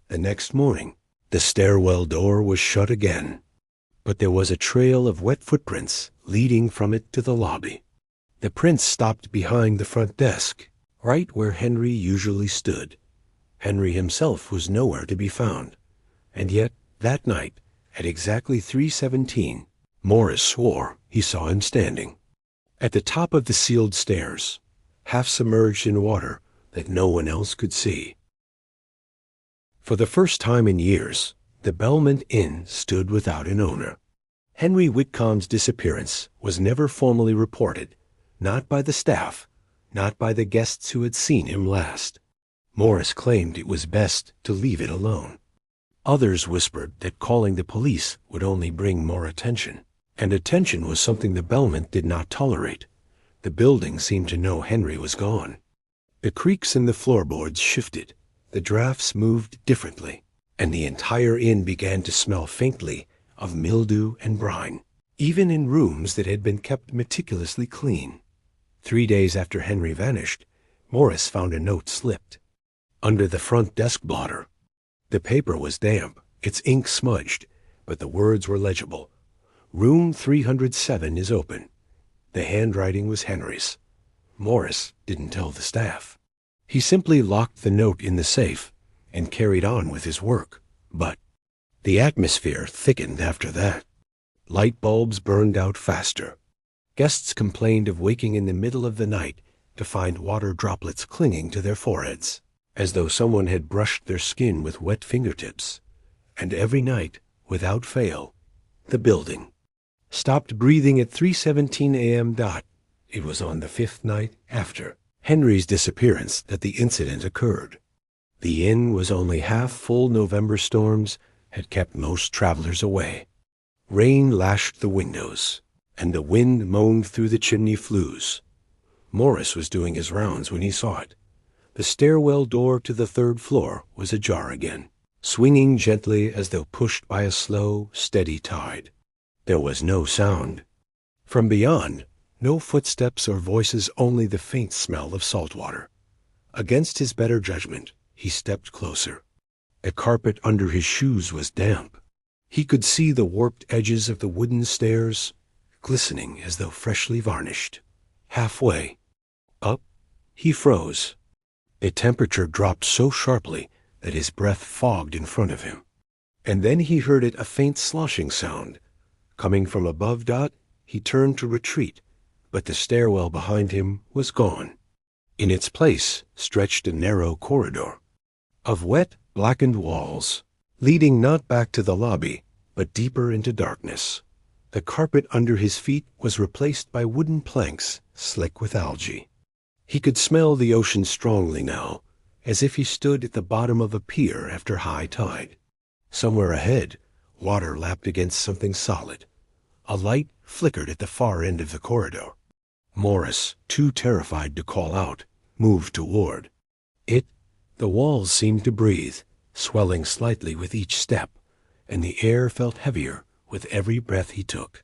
The next morning, the stairwell door was shut again, but there was a trail of wet footprints leading from it to the lobby. The prints stopped behind the front desk, right where Henry usually stood. Henry himself was nowhere to be found, and yet that night, at exactly 3:17, Morris swore he saw him standing at the top of the sealed stairs, half submerged in water that no one else could see. For the first time in years, the Bellmont Inn stood without an owner. Henry Whitcomb's disappearance was never formally reported, not by the staff, not by the guests who had seen him last. Morris claimed it was best to leave it alone. Others whispered that calling the police would only bring more attention, and attention was something the Bellmont did not tolerate. The building seemed to know Henry was gone. The creaks in the floorboards shifted, the drafts moved differently, and the entire inn began to smell faintly of mildew and brine, even in rooms that had been kept meticulously clean. 3 days after Henry vanished, Morris found a note slipped under the front desk blotter. The paper was damp, its ink smudged, but the words were legible. Room 307 is open. The handwriting was Henry's. Morris didn't tell the staff. He simply locked the note in the safe and carried on with his work. But the atmosphere thickened after that. Light bulbs burned out faster. Guests complained of waking in the middle of the night to find water droplets clinging to their foreheads, as though someone had brushed their skin with wet fingertips. And every night, without fail, the building stopped breathing at 3:17 a.m. It was on the 5th night after Henry's disappearance that the incident occurred. The inn was only half full. November storms had kept most travelers away. Rain lashed the windows, and the wind moaned through the chimney flues. Morris was doing his rounds when he saw it. The stairwell door to the third floor was ajar again, swinging gently as though pushed by a slow, steady tide. There was no sound from beyond, no footsteps or voices, only the faint smell of salt water. Against his better judgment, he stepped closer. The carpet under his shoes was damp. He could see the warped edges of the wooden stairs, glistening as though freshly varnished. Halfway up, he froze. The temperature dropped so sharply that his breath fogged in front of him. And then he heard a faint sloshing sound. Coming from above. He turned to retreat, but the stairwell behind him was gone. In its place stretched a narrow corridor of wet, blackened walls, leading not back to the lobby, but deeper into darkness. The carpet under his feet was replaced by wooden planks slick with algae. He could smell the ocean strongly now, as if he stood at the bottom of a pier after high tide. Somewhere ahead, water lapped against something solid. A light flickered at the far end of the corridor. Morris, too terrified to call out, moved toward it. The walls seemed to breathe, swelling slightly with each step, and the air felt heavier with every breath he took.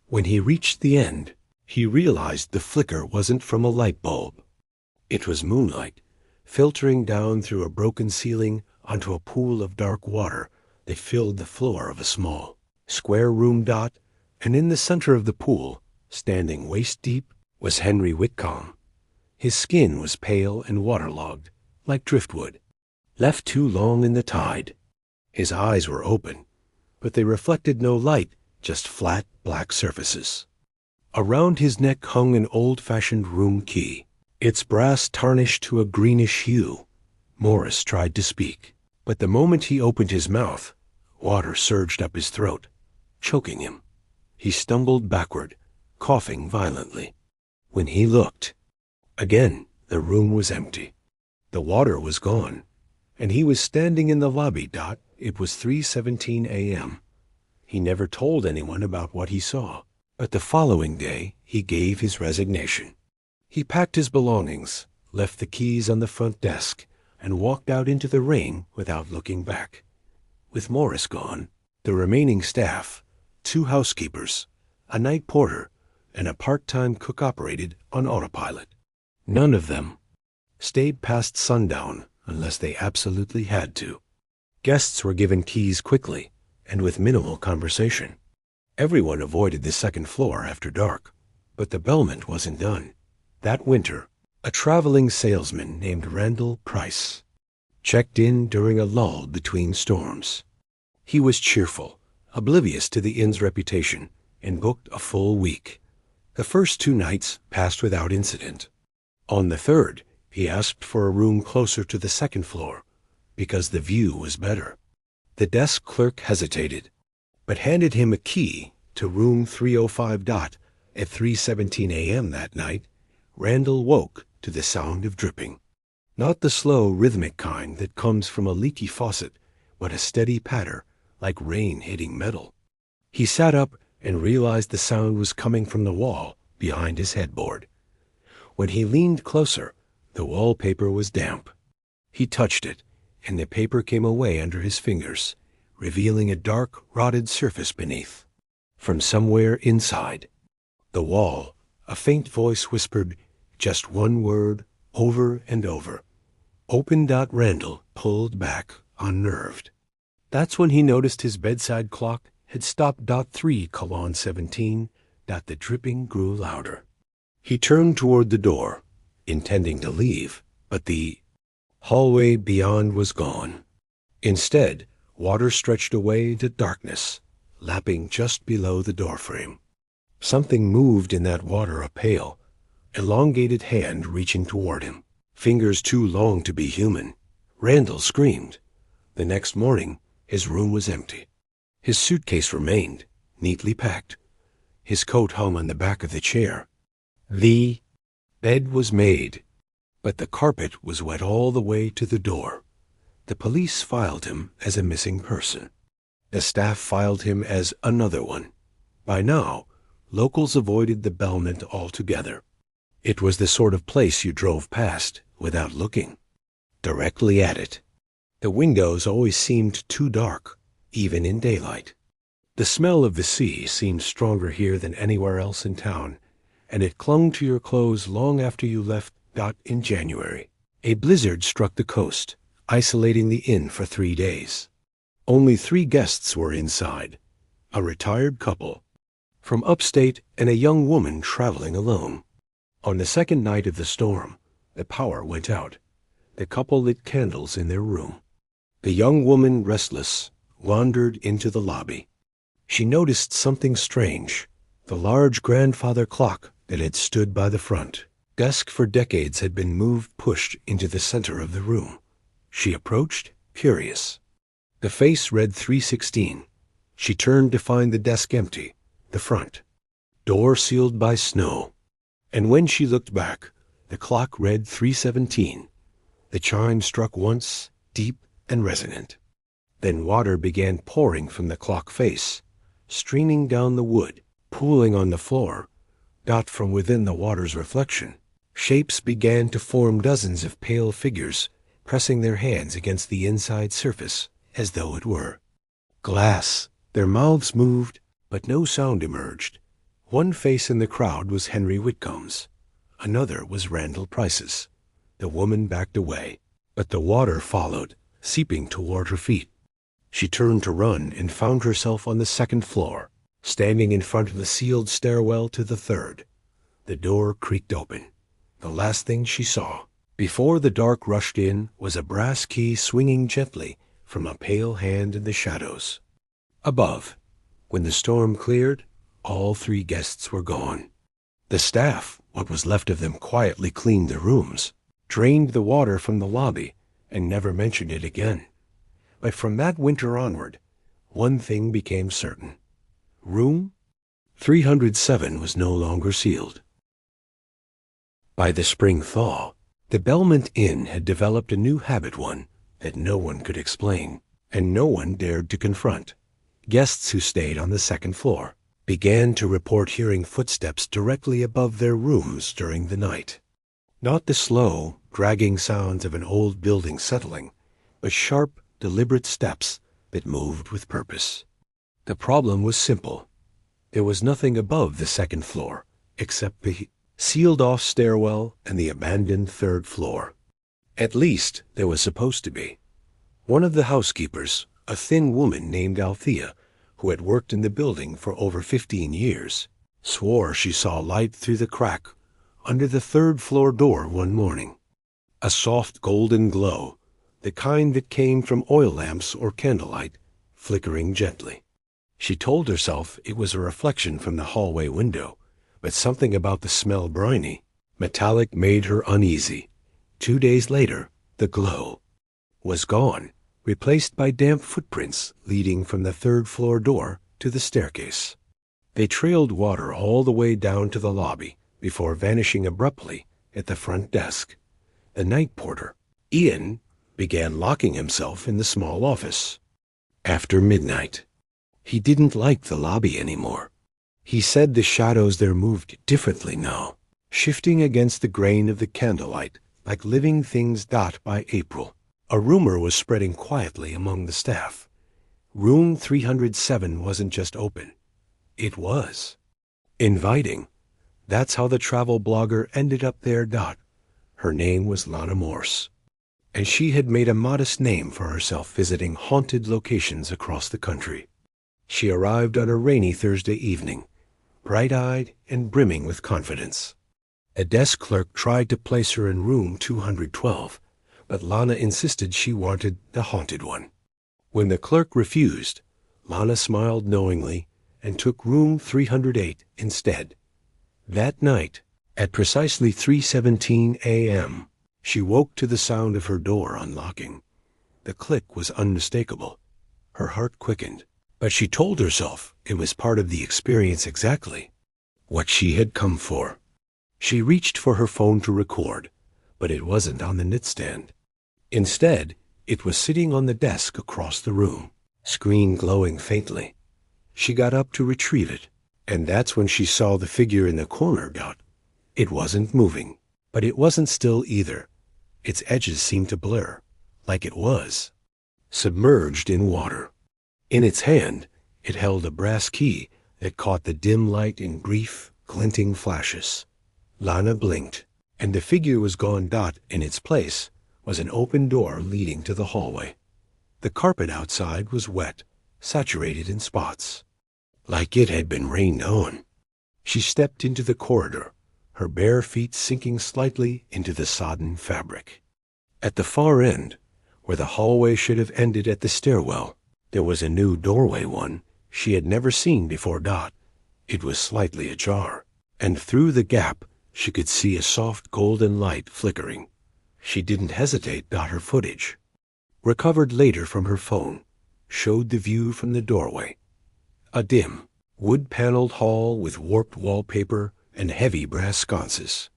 When he reached the end, he realized the flicker wasn't from a light bulb. It was moonlight, filtering down through a broken ceiling onto a pool of dark water that filled the floor of a small, square room. And in the center of the pool, standing waist-deep, was Henry Whitcomb. His skin was pale and waterlogged, like driftwood, left too long in the tide. His eyes were open, but they reflected no light, just flat, black surfaces. Around his neck hung an old-fashioned room key, its brass tarnished to a greenish hue. Morris tried to speak, but the moment he opened his mouth, water surged up his throat, choking him. He stumbled backward, coughing violently. When he looked, again, the room was empty. The water was gone, and he was standing in the lobby. It was 3:17 a.m. He never told anyone about what he saw, but the following day he gave his resignation. He packed his belongings, left the keys on the front desk, and walked out into the rain without looking back. With Morris gone, the remaining staff, 2 housekeepers, a night porter, and a part-time cook operated on autopilot. None of them stayed past sundown unless they absolutely had to. Guests were given keys quickly and with minimal conversation. Everyone avoided the second floor after dark, but the Bellmont wasn't done. That winter, a traveling salesman named Randall Price checked in during a lull between storms. He was cheerful, oblivious to the inn's reputation, and booked a full week. The first 2 nights passed without incident. On the third, he asked for a room closer to the second floor, because the view was better. The desk clerk hesitated, but handed him a key to room 305. At 3:17 a.m. that night, Randall woke to the sound of dripping. Not the slow, rhythmic kind that comes from a leaky faucet, but a steady patter, like rain hitting metal. He sat up and realized the sound was coming from the wall behind his headboard. When he leaned closer, the wallpaper was damp. He touched it, and the paper came away under his fingers, revealing a dark, rotted surface beneath. From somewhere inside the wall, a faint voice whispered just one word over and over. Open. Randall pulled back, unnerved. That's when he noticed his bedside clock had stopped. 3:17. The dripping grew louder. He turned toward the door, intending to leave, but the hallway beyond was gone. Instead, water stretched away to darkness, lapping just below the doorframe. Something moved in that water, a pale, elongated hand reaching toward him, fingers too long to be human. Randall screamed. The next morning, his room was empty. His suitcase remained, neatly packed. His coat hung on the back of the chair. The bed was made, but the carpet was wet all the way to the door. The police filed him as a missing person. The staff filed him as another one. By now, locals avoided the Bellmont altogether. It was the sort of place you drove past without looking, directly at it. The windows always seemed too dark, even in daylight. The smell of the sea seemed stronger here than anywhere else in town, and it clung to your clothes long after you left. In January, a blizzard struck the coast, isolating the inn for 3 days. Only 3 guests were inside, a retired couple from upstate and a young woman traveling alone. On the second night of the storm, the power went out. The couple lit candles in their room. The young woman, restless, wandered into the lobby. She noticed something strange, the large grandfather clock that had stood by the front desk for decades had been pushed into the center of the room. She approached, curious. The face read 3:16. She turned to find the desk empty, the front door sealed by snow. And when she looked back, the clock read 3:17. The chime struck once, deep and resonant. Then water began pouring from the clock face, streaming down the wood, pooling on the floor. From within the water's reflection, shapes began to form, dozens of pale figures, pressing their hands against the inside surface as though it were glass. Their mouths moved, but no sound emerged. One face in the crowd was Henry Whitcomb's. Another was Randall Price's. The woman backed away, but the water followed, seeping toward her feet. She turned to run and found herself on the second floor, standing in front of the sealed stairwell to the third. The door creaked open. The last thing she saw, before the dark rushed in, was a brass key swinging gently from a pale hand in the shadows. Above, when the storm cleared, all 3 guests were gone. The staff, what was left of them, quietly cleaned the rooms, drained the water from the lobby, and never mentioned it again. But from that winter onward, one thing became certain. Room 307 was no longer sealed. By the spring thaw, the Bellmont Inn had developed a new habit, one that no one could explain, and no one dared to confront. Guests who stayed on the second floor began to report hearing footsteps directly above their rooms during the night. Not the slow, dragging sounds of an old building settling, but sharp, deliberate steps that moved with purpose. The problem was simple. There was nothing above the second floor except the sealed-off stairwell and the abandoned third floor. At least there was supposed to be. One of the housekeepers, a thin woman named Althea, who had worked in the building for over 15 years, swore she saw light through the crack under the third-floor door one morning. A soft golden glow, the kind that came from oil lamps or candlelight, flickering gently. She told herself it was a reflection from the hallway window, but something about the smell briny, metallic, made her uneasy. 2 days later, the glow was gone, replaced by damp footprints leading from the third-floor door to the staircase. They trailed water all the way down to the lobby before vanishing abruptly at the front desk. The night porter, Ian, began locking himself in the small office. After midnight, he didn't like the lobby anymore. He said the shadows there moved differently now, shifting against the grain of the candlelight like living things. By April, a rumor was spreading quietly among the staff. Room 307 wasn't just open. It was inviting. That's how the travel blogger ended up there. Her name was Lana Morse, and she had made a modest name for herself visiting haunted locations across the country. She arrived on a rainy Thursday evening, bright-eyed and brimming with confidence. A desk clerk tried to place her in room 212, but Lana insisted she wanted the haunted one. When the clerk refused, Lana smiled knowingly and took room 308 instead. That night, at precisely 3:17 a.m., she woke to the sound of her door unlocking. The click was unmistakable. Her heart quickened, but she told herself it was part of the experience, exactly what she had come for. She reached for her phone to record, but it wasn't on the nightstand. Instead, it was sitting on the desk across the room, screen glowing faintly. She got up to retrieve it, and that's when she saw the figure in the corner. It wasn't moving, but it wasn't still either. Its edges seemed to blur, like it was submerged in water. In its hand, it held a brass key that caught the dim light in brief, glinting flashes. Lana blinked, and the figure was gone. In its place was an open door leading to the hallway. The carpet outside was wet, saturated in spots, like it had been rained on. She stepped into the corridor, her bare feet sinking slightly into the sodden fabric. At the far end, where the hallway should have ended at the stairwell, there was a new doorway, one she had never seen before. It was slightly ajar, and through the gap she could see a soft golden light flickering. She didn't hesitate. Her footage, recovered later from her phone, showed the view from the doorway. A dim, wood-paneled hall with warped wallpaper and heavy brass sconces.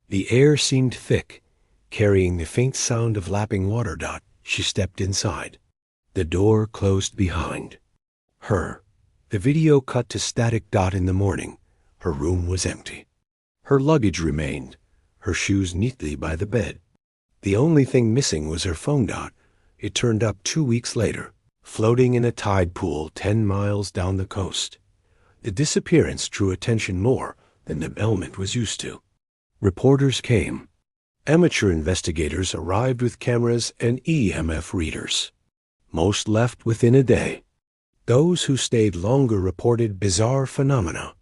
The air seemed thick, carrying the faint sound of lapping water. She stepped inside. The door closed behind her. The video cut to static. In the morning, her room was empty. Her luggage remained, her shoes neatly by the bed. The only thing missing was her phone. It turned up 2 weeks later, floating in a tide pool 10 miles down the coast. The disappearance drew attention more than the Bellmont was used to. Reporters came. Amateur investigators arrived with cameras and EMF readers. Most left within a day. Those who stayed longer reported bizarre phenomena: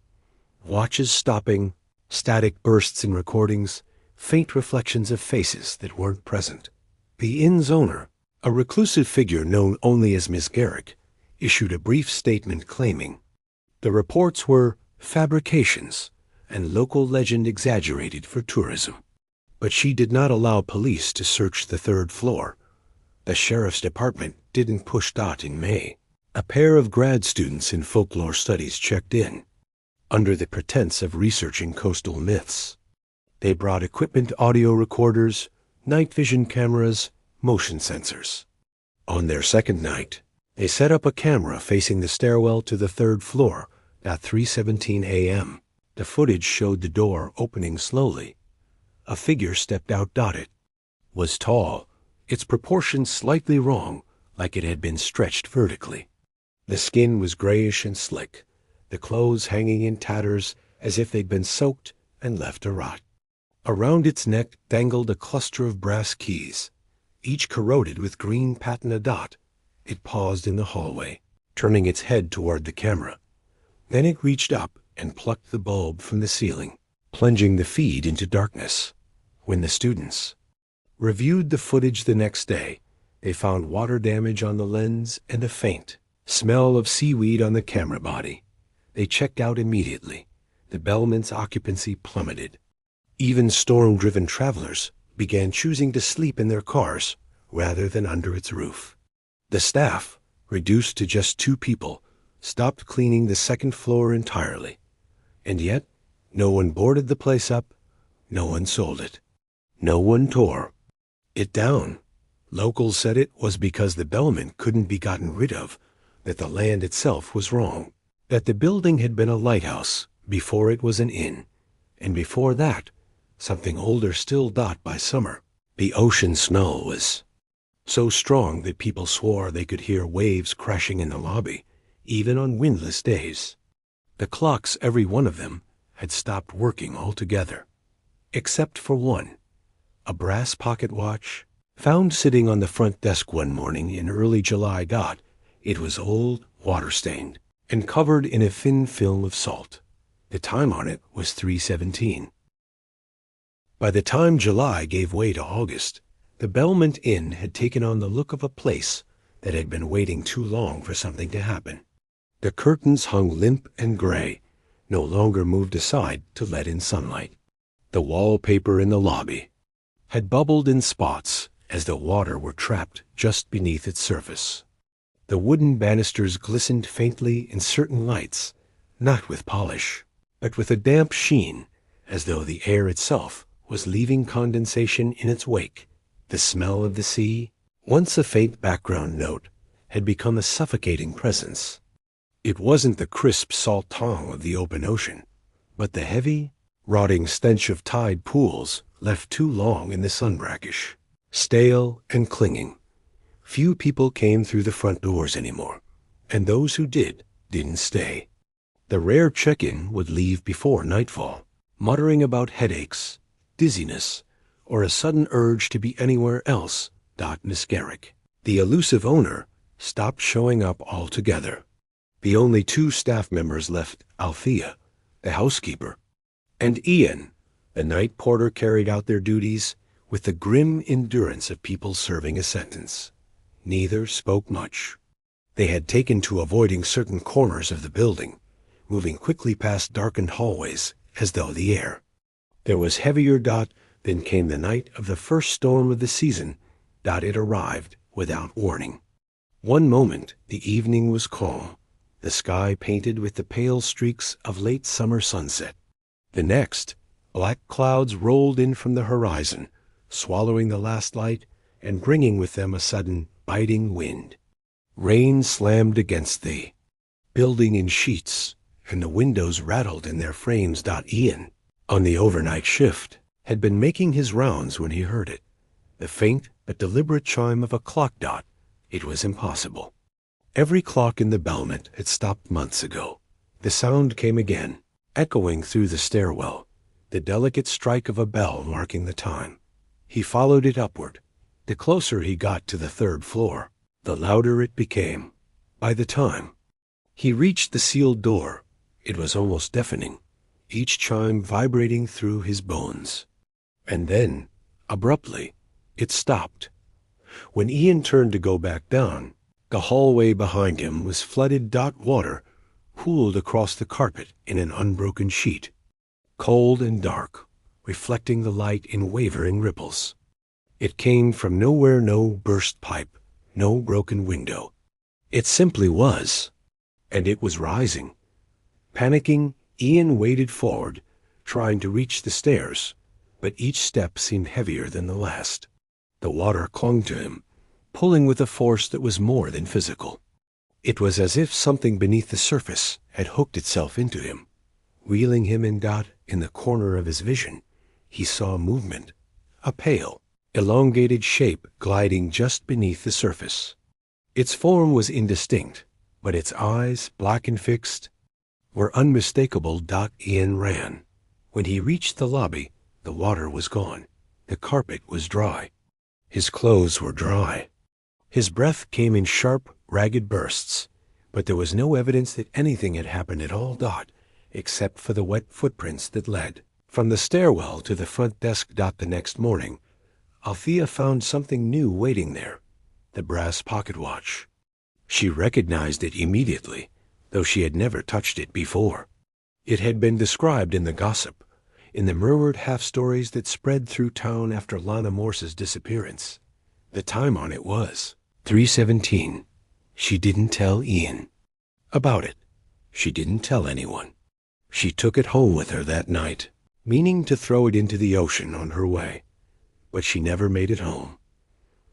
watches stopping, static bursts in recordings, faint reflections of faces that weren't present. The inn's owner, a reclusive figure known only as Miss Garrick, issued a brief statement claiming the reports were fabrications and local legend exaggerated for tourism. But she did not allow police to search the third floor. The sheriff's department didn't push. In May, a pair of grad students in folklore studies checked in. under the pretense of researching coastal myths. They brought equipment, audio recorders, night vision cameras, motion sensors. On their second night, they set up a camera facing the stairwell to the third floor at 3:17 a.m. The footage showed the door opening slowly. A figure stepped out. It was tall, its proportions slightly wrong, like it had been stretched vertically. The skin was grayish and slick, the clothes hanging in tatters as if they'd been soaked and left to rot. Around its neck dangled a cluster of brass keys, each corroded with green patina. It paused in the hallway, turning its head toward the camera. Then it reached up and plucked the bulb from the ceiling, plunging the feed into darkness. When the students reviewed the footage the next day, they found water damage on the lens and a faint smell of seaweed on the camera body. They checked out immediately. The Bellmont's occupancy plummeted. Even storm-driven travelers began choosing to sleep in their cars rather than under its roof. The staff, reduced to just 2 people, stopped cleaning the second floor entirely. And yet, no one boarded the place up, no one sold it. No one tore it down. Locals said it was because the Bellmont couldn't be gotten rid of, that the land itself was wrong, that the building had been a lighthouse before it was an inn, and before that, something older still. By summer, the ocean smell was so strong that people swore they could hear waves crashing in the lobby, even on windless days. The clocks, every one of them, had stopped working altogether, except for one, a brass pocket watch, found sitting on the front desk one morning in early July. It was old, water-stained, and covered in a thin film of salt. The time on it was 3:17. By the time July gave way to August, the Bellmont Inn had taken on the look of a place that had been waiting too long for something to happen. The curtains hung limp and gray, no longer moved aside to let in sunlight. The wallpaper in the lobby had bubbled in spots as though water were trapped just beneath its surface. The wooden banisters glistened faintly in certain lights, not with polish, but with a damp sheen, as though the air itself was leaving condensation in its wake. The smell of the sea, once a faint background note, had become a suffocating presence. It wasn't the crisp salt tongue of the open ocean, but the heavy, rotting stench of tide pools left too long in the sunbrackish, stale and clinging. Few people came through the front doors anymore, and those who did didn't stay. The rare check-in would leave before nightfall, muttering about headaches, dizziness, or a sudden urge to be anywhere else. Niscaric. The elusive owner stopped showing up altogether. The only 2 staff members left, Althea, the housekeeper, and Ian, the night porter, carried out their duties with the grim endurance of people serving a sentence. Neither spoke much. They had taken to avoiding certain corners of the building, moving quickly past darkened hallways as though the air. There was heavier. Then came the night of the first storm of the season. It arrived without warning. One moment the evening was calm, the sky painted with the pale streaks of late summer sunset. The next, black clouds rolled in from the horizon, swallowing the last light and bringing with them a sudden, biting wind. Rain slammed against the building in sheets, and the windows rattled in their frames. Ian, on the overnight shift, had been making his rounds when he heard it. The faint but deliberate chime of a clock. It was impossible. Every clock in the Bellmont had stopped months ago. The sound came again, echoing through the stairwell, the delicate strike of a bell marking the time. He followed it upward. The closer he got to the third floor, the louder it became. By the time he reached the sealed door, it was almost deafening, each chime vibrating through his bones. And then, abruptly, it stopped. When Ian turned to go back down, the hallway behind him was flooded. Water pooled across the carpet in an unbroken sheet, cold and dark, reflecting the light in wavering ripples. It came from nowhere, no burst pipe, no broken window. It simply was, and it was rising. Panicking, Ian waded forward, trying to reach the stairs, but each step seemed heavier than the last. The water clung to him, pulling with a force that was more than physical. It was as if something beneath the surface had hooked itself into him, reeling him in. In the corner of his vision, he saw movement, a pale, elongated shape gliding just beneath the surface. Its form was indistinct, but its eyes, black and fixed, were unmistakable. Ian ran. When he reached the lobby, the water was gone. The carpet was dry. His clothes were dry. His breath came in sharp, ragged bursts, but there was no evidence that anything had happened at all. Except for the wet footprints that led from the stairwell to the front desk. The next morning, Althea found something new waiting there, the brass pocket watch. She recognized it immediately, though she had never touched it before. It had been described in the gossip, in the murmured half-stories that spread through town after Lana Morse's disappearance. The time on it was 3:17. She didn't tell Ian about it. She didn't tell anyone. She took it home with her that night, meaning to throw it into the ocean on her way, but she never made it home.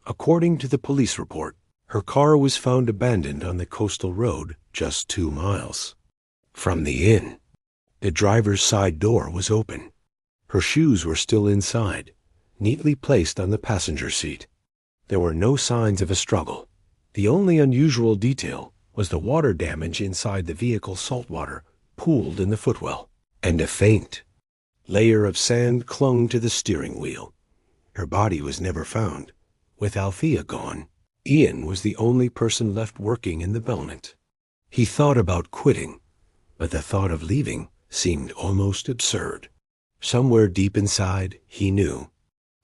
According to the police report, her car was found abandoned on the coastal road just 2 miles from the inn. The driver's side door was open. Her shoes were still inside, neatly placed on the passenger seat. There were no signs of a struggle. The only unusual detail was the water damage inside the vehicle's saltwater pooled in the footwell, and a faint layer of sand clung to the steering wheel. Her body was never found. With Althea gone, Ian was the only person left working in the Bellmont. He thought about quitting, but the thought of leaving seemed almost absurd. Somewhere deep inside, he knew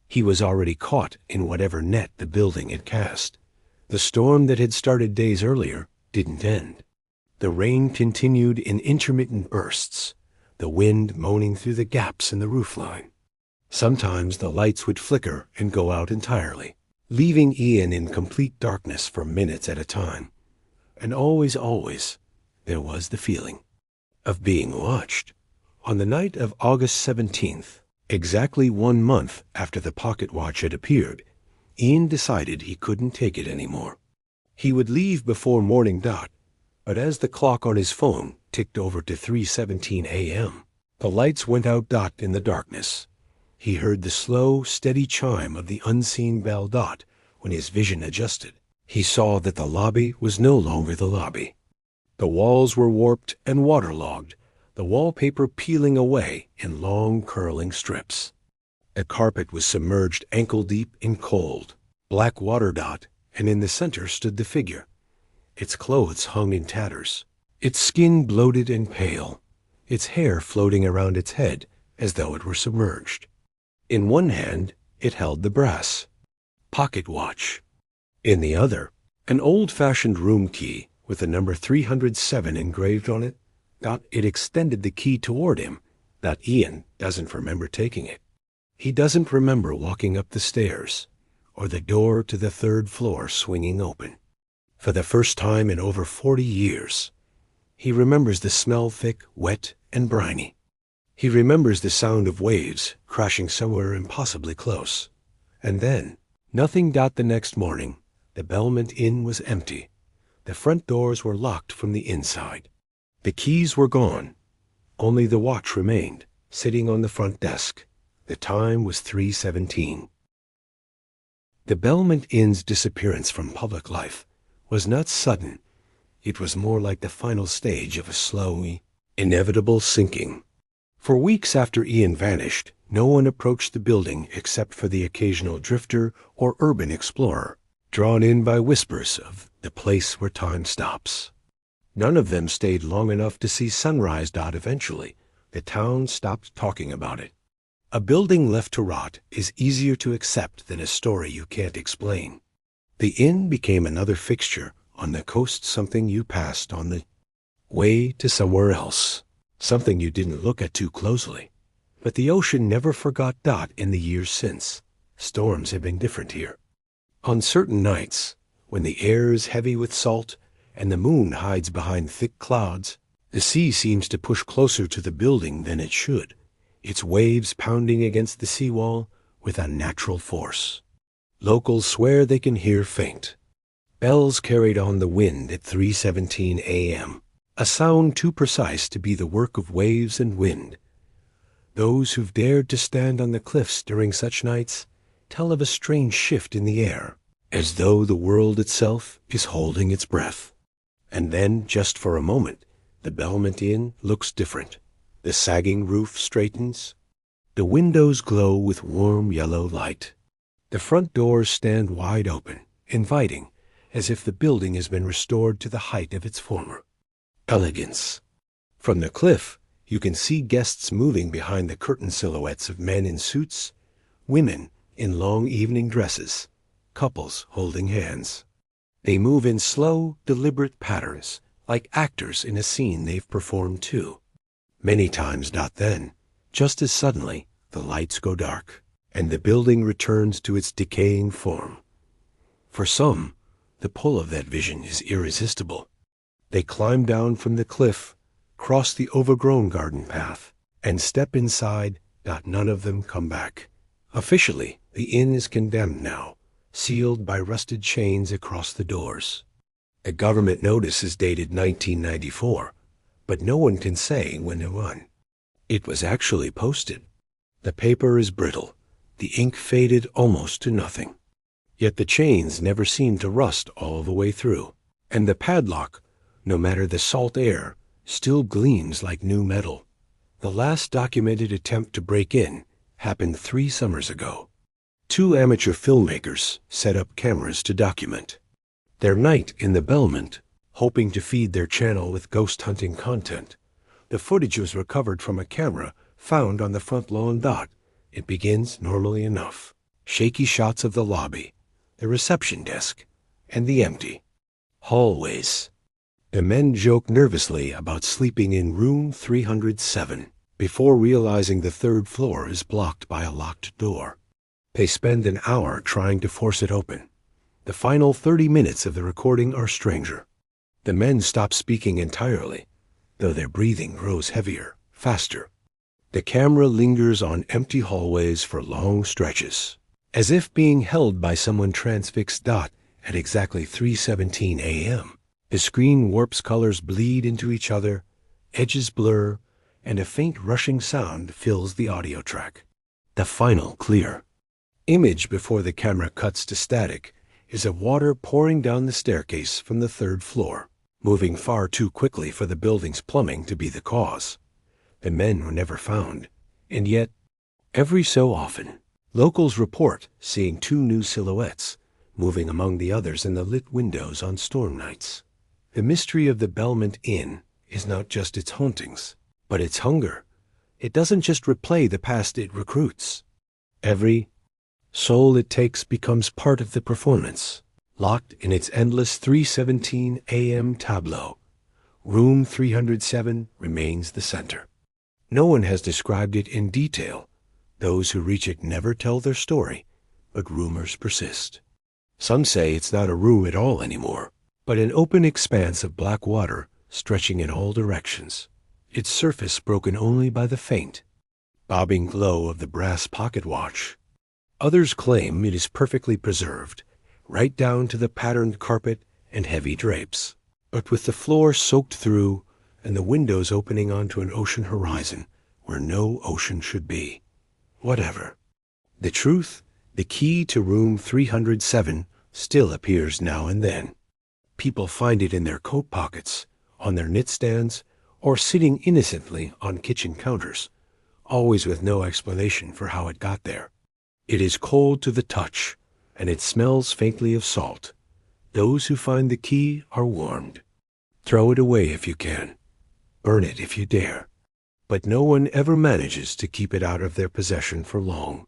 he was already caught in whatever net the building had cast. The storm that had started days earlier didn't end. The rain continued in intermittent bursts, the wind moaning through the gaps in the roofline. Sometimes the lights would flicker and go out entirely, leaving Ian in complete darkness for minutes at a time. And always, there was the feeling of being watched. On the night of August 17th, exactly 1 month after the pocket watch had appeared, Ian decided he couldn't take it anymore. He would leave before morning. But as the clock on his phone ticked over to 3:17 a.m., the lights went out. In the darkness, he heard the slow, steady chime of the unseen bell. When his vision adjusted, he saw that the lobby was no longer the lobby. The walls were warped and waterlogged, the wallpaper peeling away in long, curling strips. The carpet was submerged ankle-deep in cold, black water. And in the center stood the figure. Its clothes hung in tatters, its skin bloated and pale, its hair floating around its head as though it were submerged. In one hand, it held the brass pocket watch. In the other, an old-fashioned room key with the number 307 engraved on it. It extended the key toward him. Ian doesn't remember taking it. He doesn't remember walking up the stairs, or the door to the 3rd floor swinging open. For the first time in over 40 years, he remembers the smell thick, wet, and briny. He remembers the sound of waves crashing somewhere impossibly close. And then, nothing. The next morning, the Bellmont Inn was empty. The front doors were locked from the inside. The keys were gone. Only the watch remained, sitting on the front desk. The time was 3:17. The Bellmont Inn's disappearance from public life was not sudden. It was more like the final stage of a slow, inevitable sinking. For weeks after Ian vanished, no one approached the building except for the occasional drifter or urban explorer, drawn in by whispers of the place where time stops. None of them stayed long enough to see sunrise. Eventually, the town stopped talking about it. A building left to rot is easier to accept than a story you can't explain. The inn became another fixture on the coast, something you passed on the way to somewhere else, something you didn't look at too closely. But the ocean never forgot. In the years since, storms have been different here. On certain nights, when the air is heavy with salt and the moon hides behind thick clouds, The sea seems to push closer to the building than it should, its waves pounding against the seawall with unnatural force. Locals swear they can hear faint bells carried on the wind at 3:17 a.m., a sound too precise to be the work of waves and wind. Those who've dared to stand on the cliffs during such nights tell of a strange shift in the air, as though the world itself is holding its breath. And then, just for a moment, the Bellmont Inn looks different. The sagging roof straightens. The windows glow with warm yellow light. The front doors stand wide open, inviting, as if the building has been restored to the height of its former elegance. From the cliff, you can see guests moving behind the curtain silhouettes of men in suits, women in long evening dresses, couples holding hands. They move in slow, deliberate patterns, like actors in a scene they've performed too. Many times not then, just as suddenly, the lights go dark, and the building returns to its decaying form. For some, the pull of that vision is irresistible. They climb down from the cliff, cross the overgrown garden path, and step inside, but none of them come back. Officially, the inn is condemned now, sealed by rusted chains across the doors. A government notice is dated 1994, but no one can say when it won. It was actually posted. The paper is brittle, the ink faded almost to nothing. Yet the chains never seem to rust all the way through, and the padlock, no matter the salt air, still gleams like new metal. The last documented attempt to break in happened 3 summers ago. 2 amateur filmmakers set up cameras to document their night in the Bellmont, hoping to feed their channel with ghost hunting content. The footage was recovered from a camera found on the front lawn. It begins normally enough. Shaky shots of the lobby, the reception desk, and the empty hallways. The men joke nervously about sleeping in room 307 before realizing the 3rd floor is blocked by a locked door. They spend an hour trying to force it open. The final 30 minutes of the recording are stranger. The men stop speaking entirely, though their breathing grows heavier, faster. The camera lingers on empty hallways for long stretches, as if being held by someone transfixed. At exactly 3:17 a.m., the screen warps, colors bleed into each other, edges blur, and a faint rushing sound fills the audio track. The final clear image before the camera cuts to static is of water pouring down the staircase from the 3rd floor, moving far too quickly for the building's plumbing to be the cause. The men were never found, and yet, every so often, locals report seeing 2 new silhouettes moving among the others in the lit windows on storm nights. The mystery of the Bellmont Inn is not just its hauntings, but its hunger. It doesn't just replay the past, it recruits. Every soul it takes becomes part of the performance, locked in its endless 3:17 a.m. tableau. Room 307 remains the center. No one has described it in detail. Those who reach it never tell their story, but rumors persist. Some say it's not a room at all anymore, but an open expanse of black water stretching in all directions, its surface broken only by the faint, bobbing glow of the brass pocket watch. Others claim it is perfectly preserved, right down to the patterned carpet and heavy drapes, but with the floor soaked through and the windows opening onto an ocean horizon where no ocean should be. Whatever. The truth, the key to room 307, still appears now and then. People find it in their coat pockets, on their knitstands, or sitting innocently on kitchen counters, always with no explanation for how it got there. It is cold to the touch, and it smells faintly of salt. Those who find the key are warned. Throw it away if you can. Burn it if you dare. But no one ever manages to keep it out of their possession for long.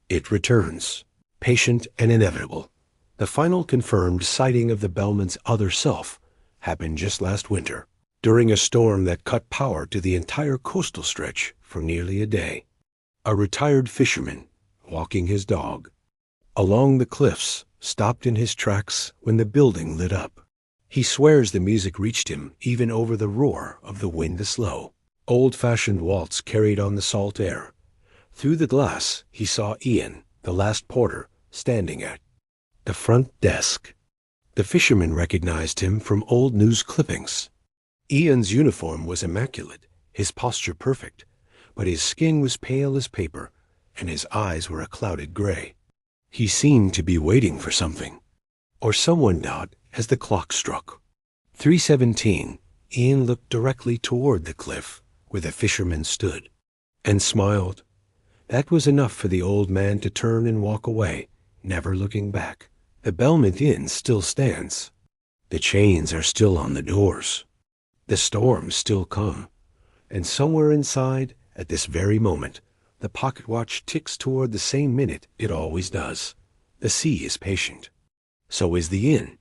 It returns, patient and inevitable. The final confirmed sighting of the Bellmont's other self happened just last winter, during a storm that cut power to the entire coastal stretch for nearly a day. A retired fisherman, walking his dog along the cliffs, stopped in his tracks when the building lit up. He swears the music reached him even over the roar of the wind aslow. Old-fashioned waltz carried on the salt air. Through the glass he saw Ian, the last porter, standing at the front desk. The fisherman recognized him from old news clippings. Ian's uniform was immaculate, his posture perfect, but his skin was pale as paper, and his eyes were a clouded gray. He seemed to be waiting for something, or someone not, as the clock struck 3:17. Ian looked directly toward the cliff where the fisherman stood, and smiled. That was enough for the old man to turn and walk away, never looking back. The Bellmont Inn still stands. The chains are still on the doors. The storms still come. And somewhere inside, at this very moment, the pocket watch ticks toward the same minute it always does. The sea is patient. So is the inn.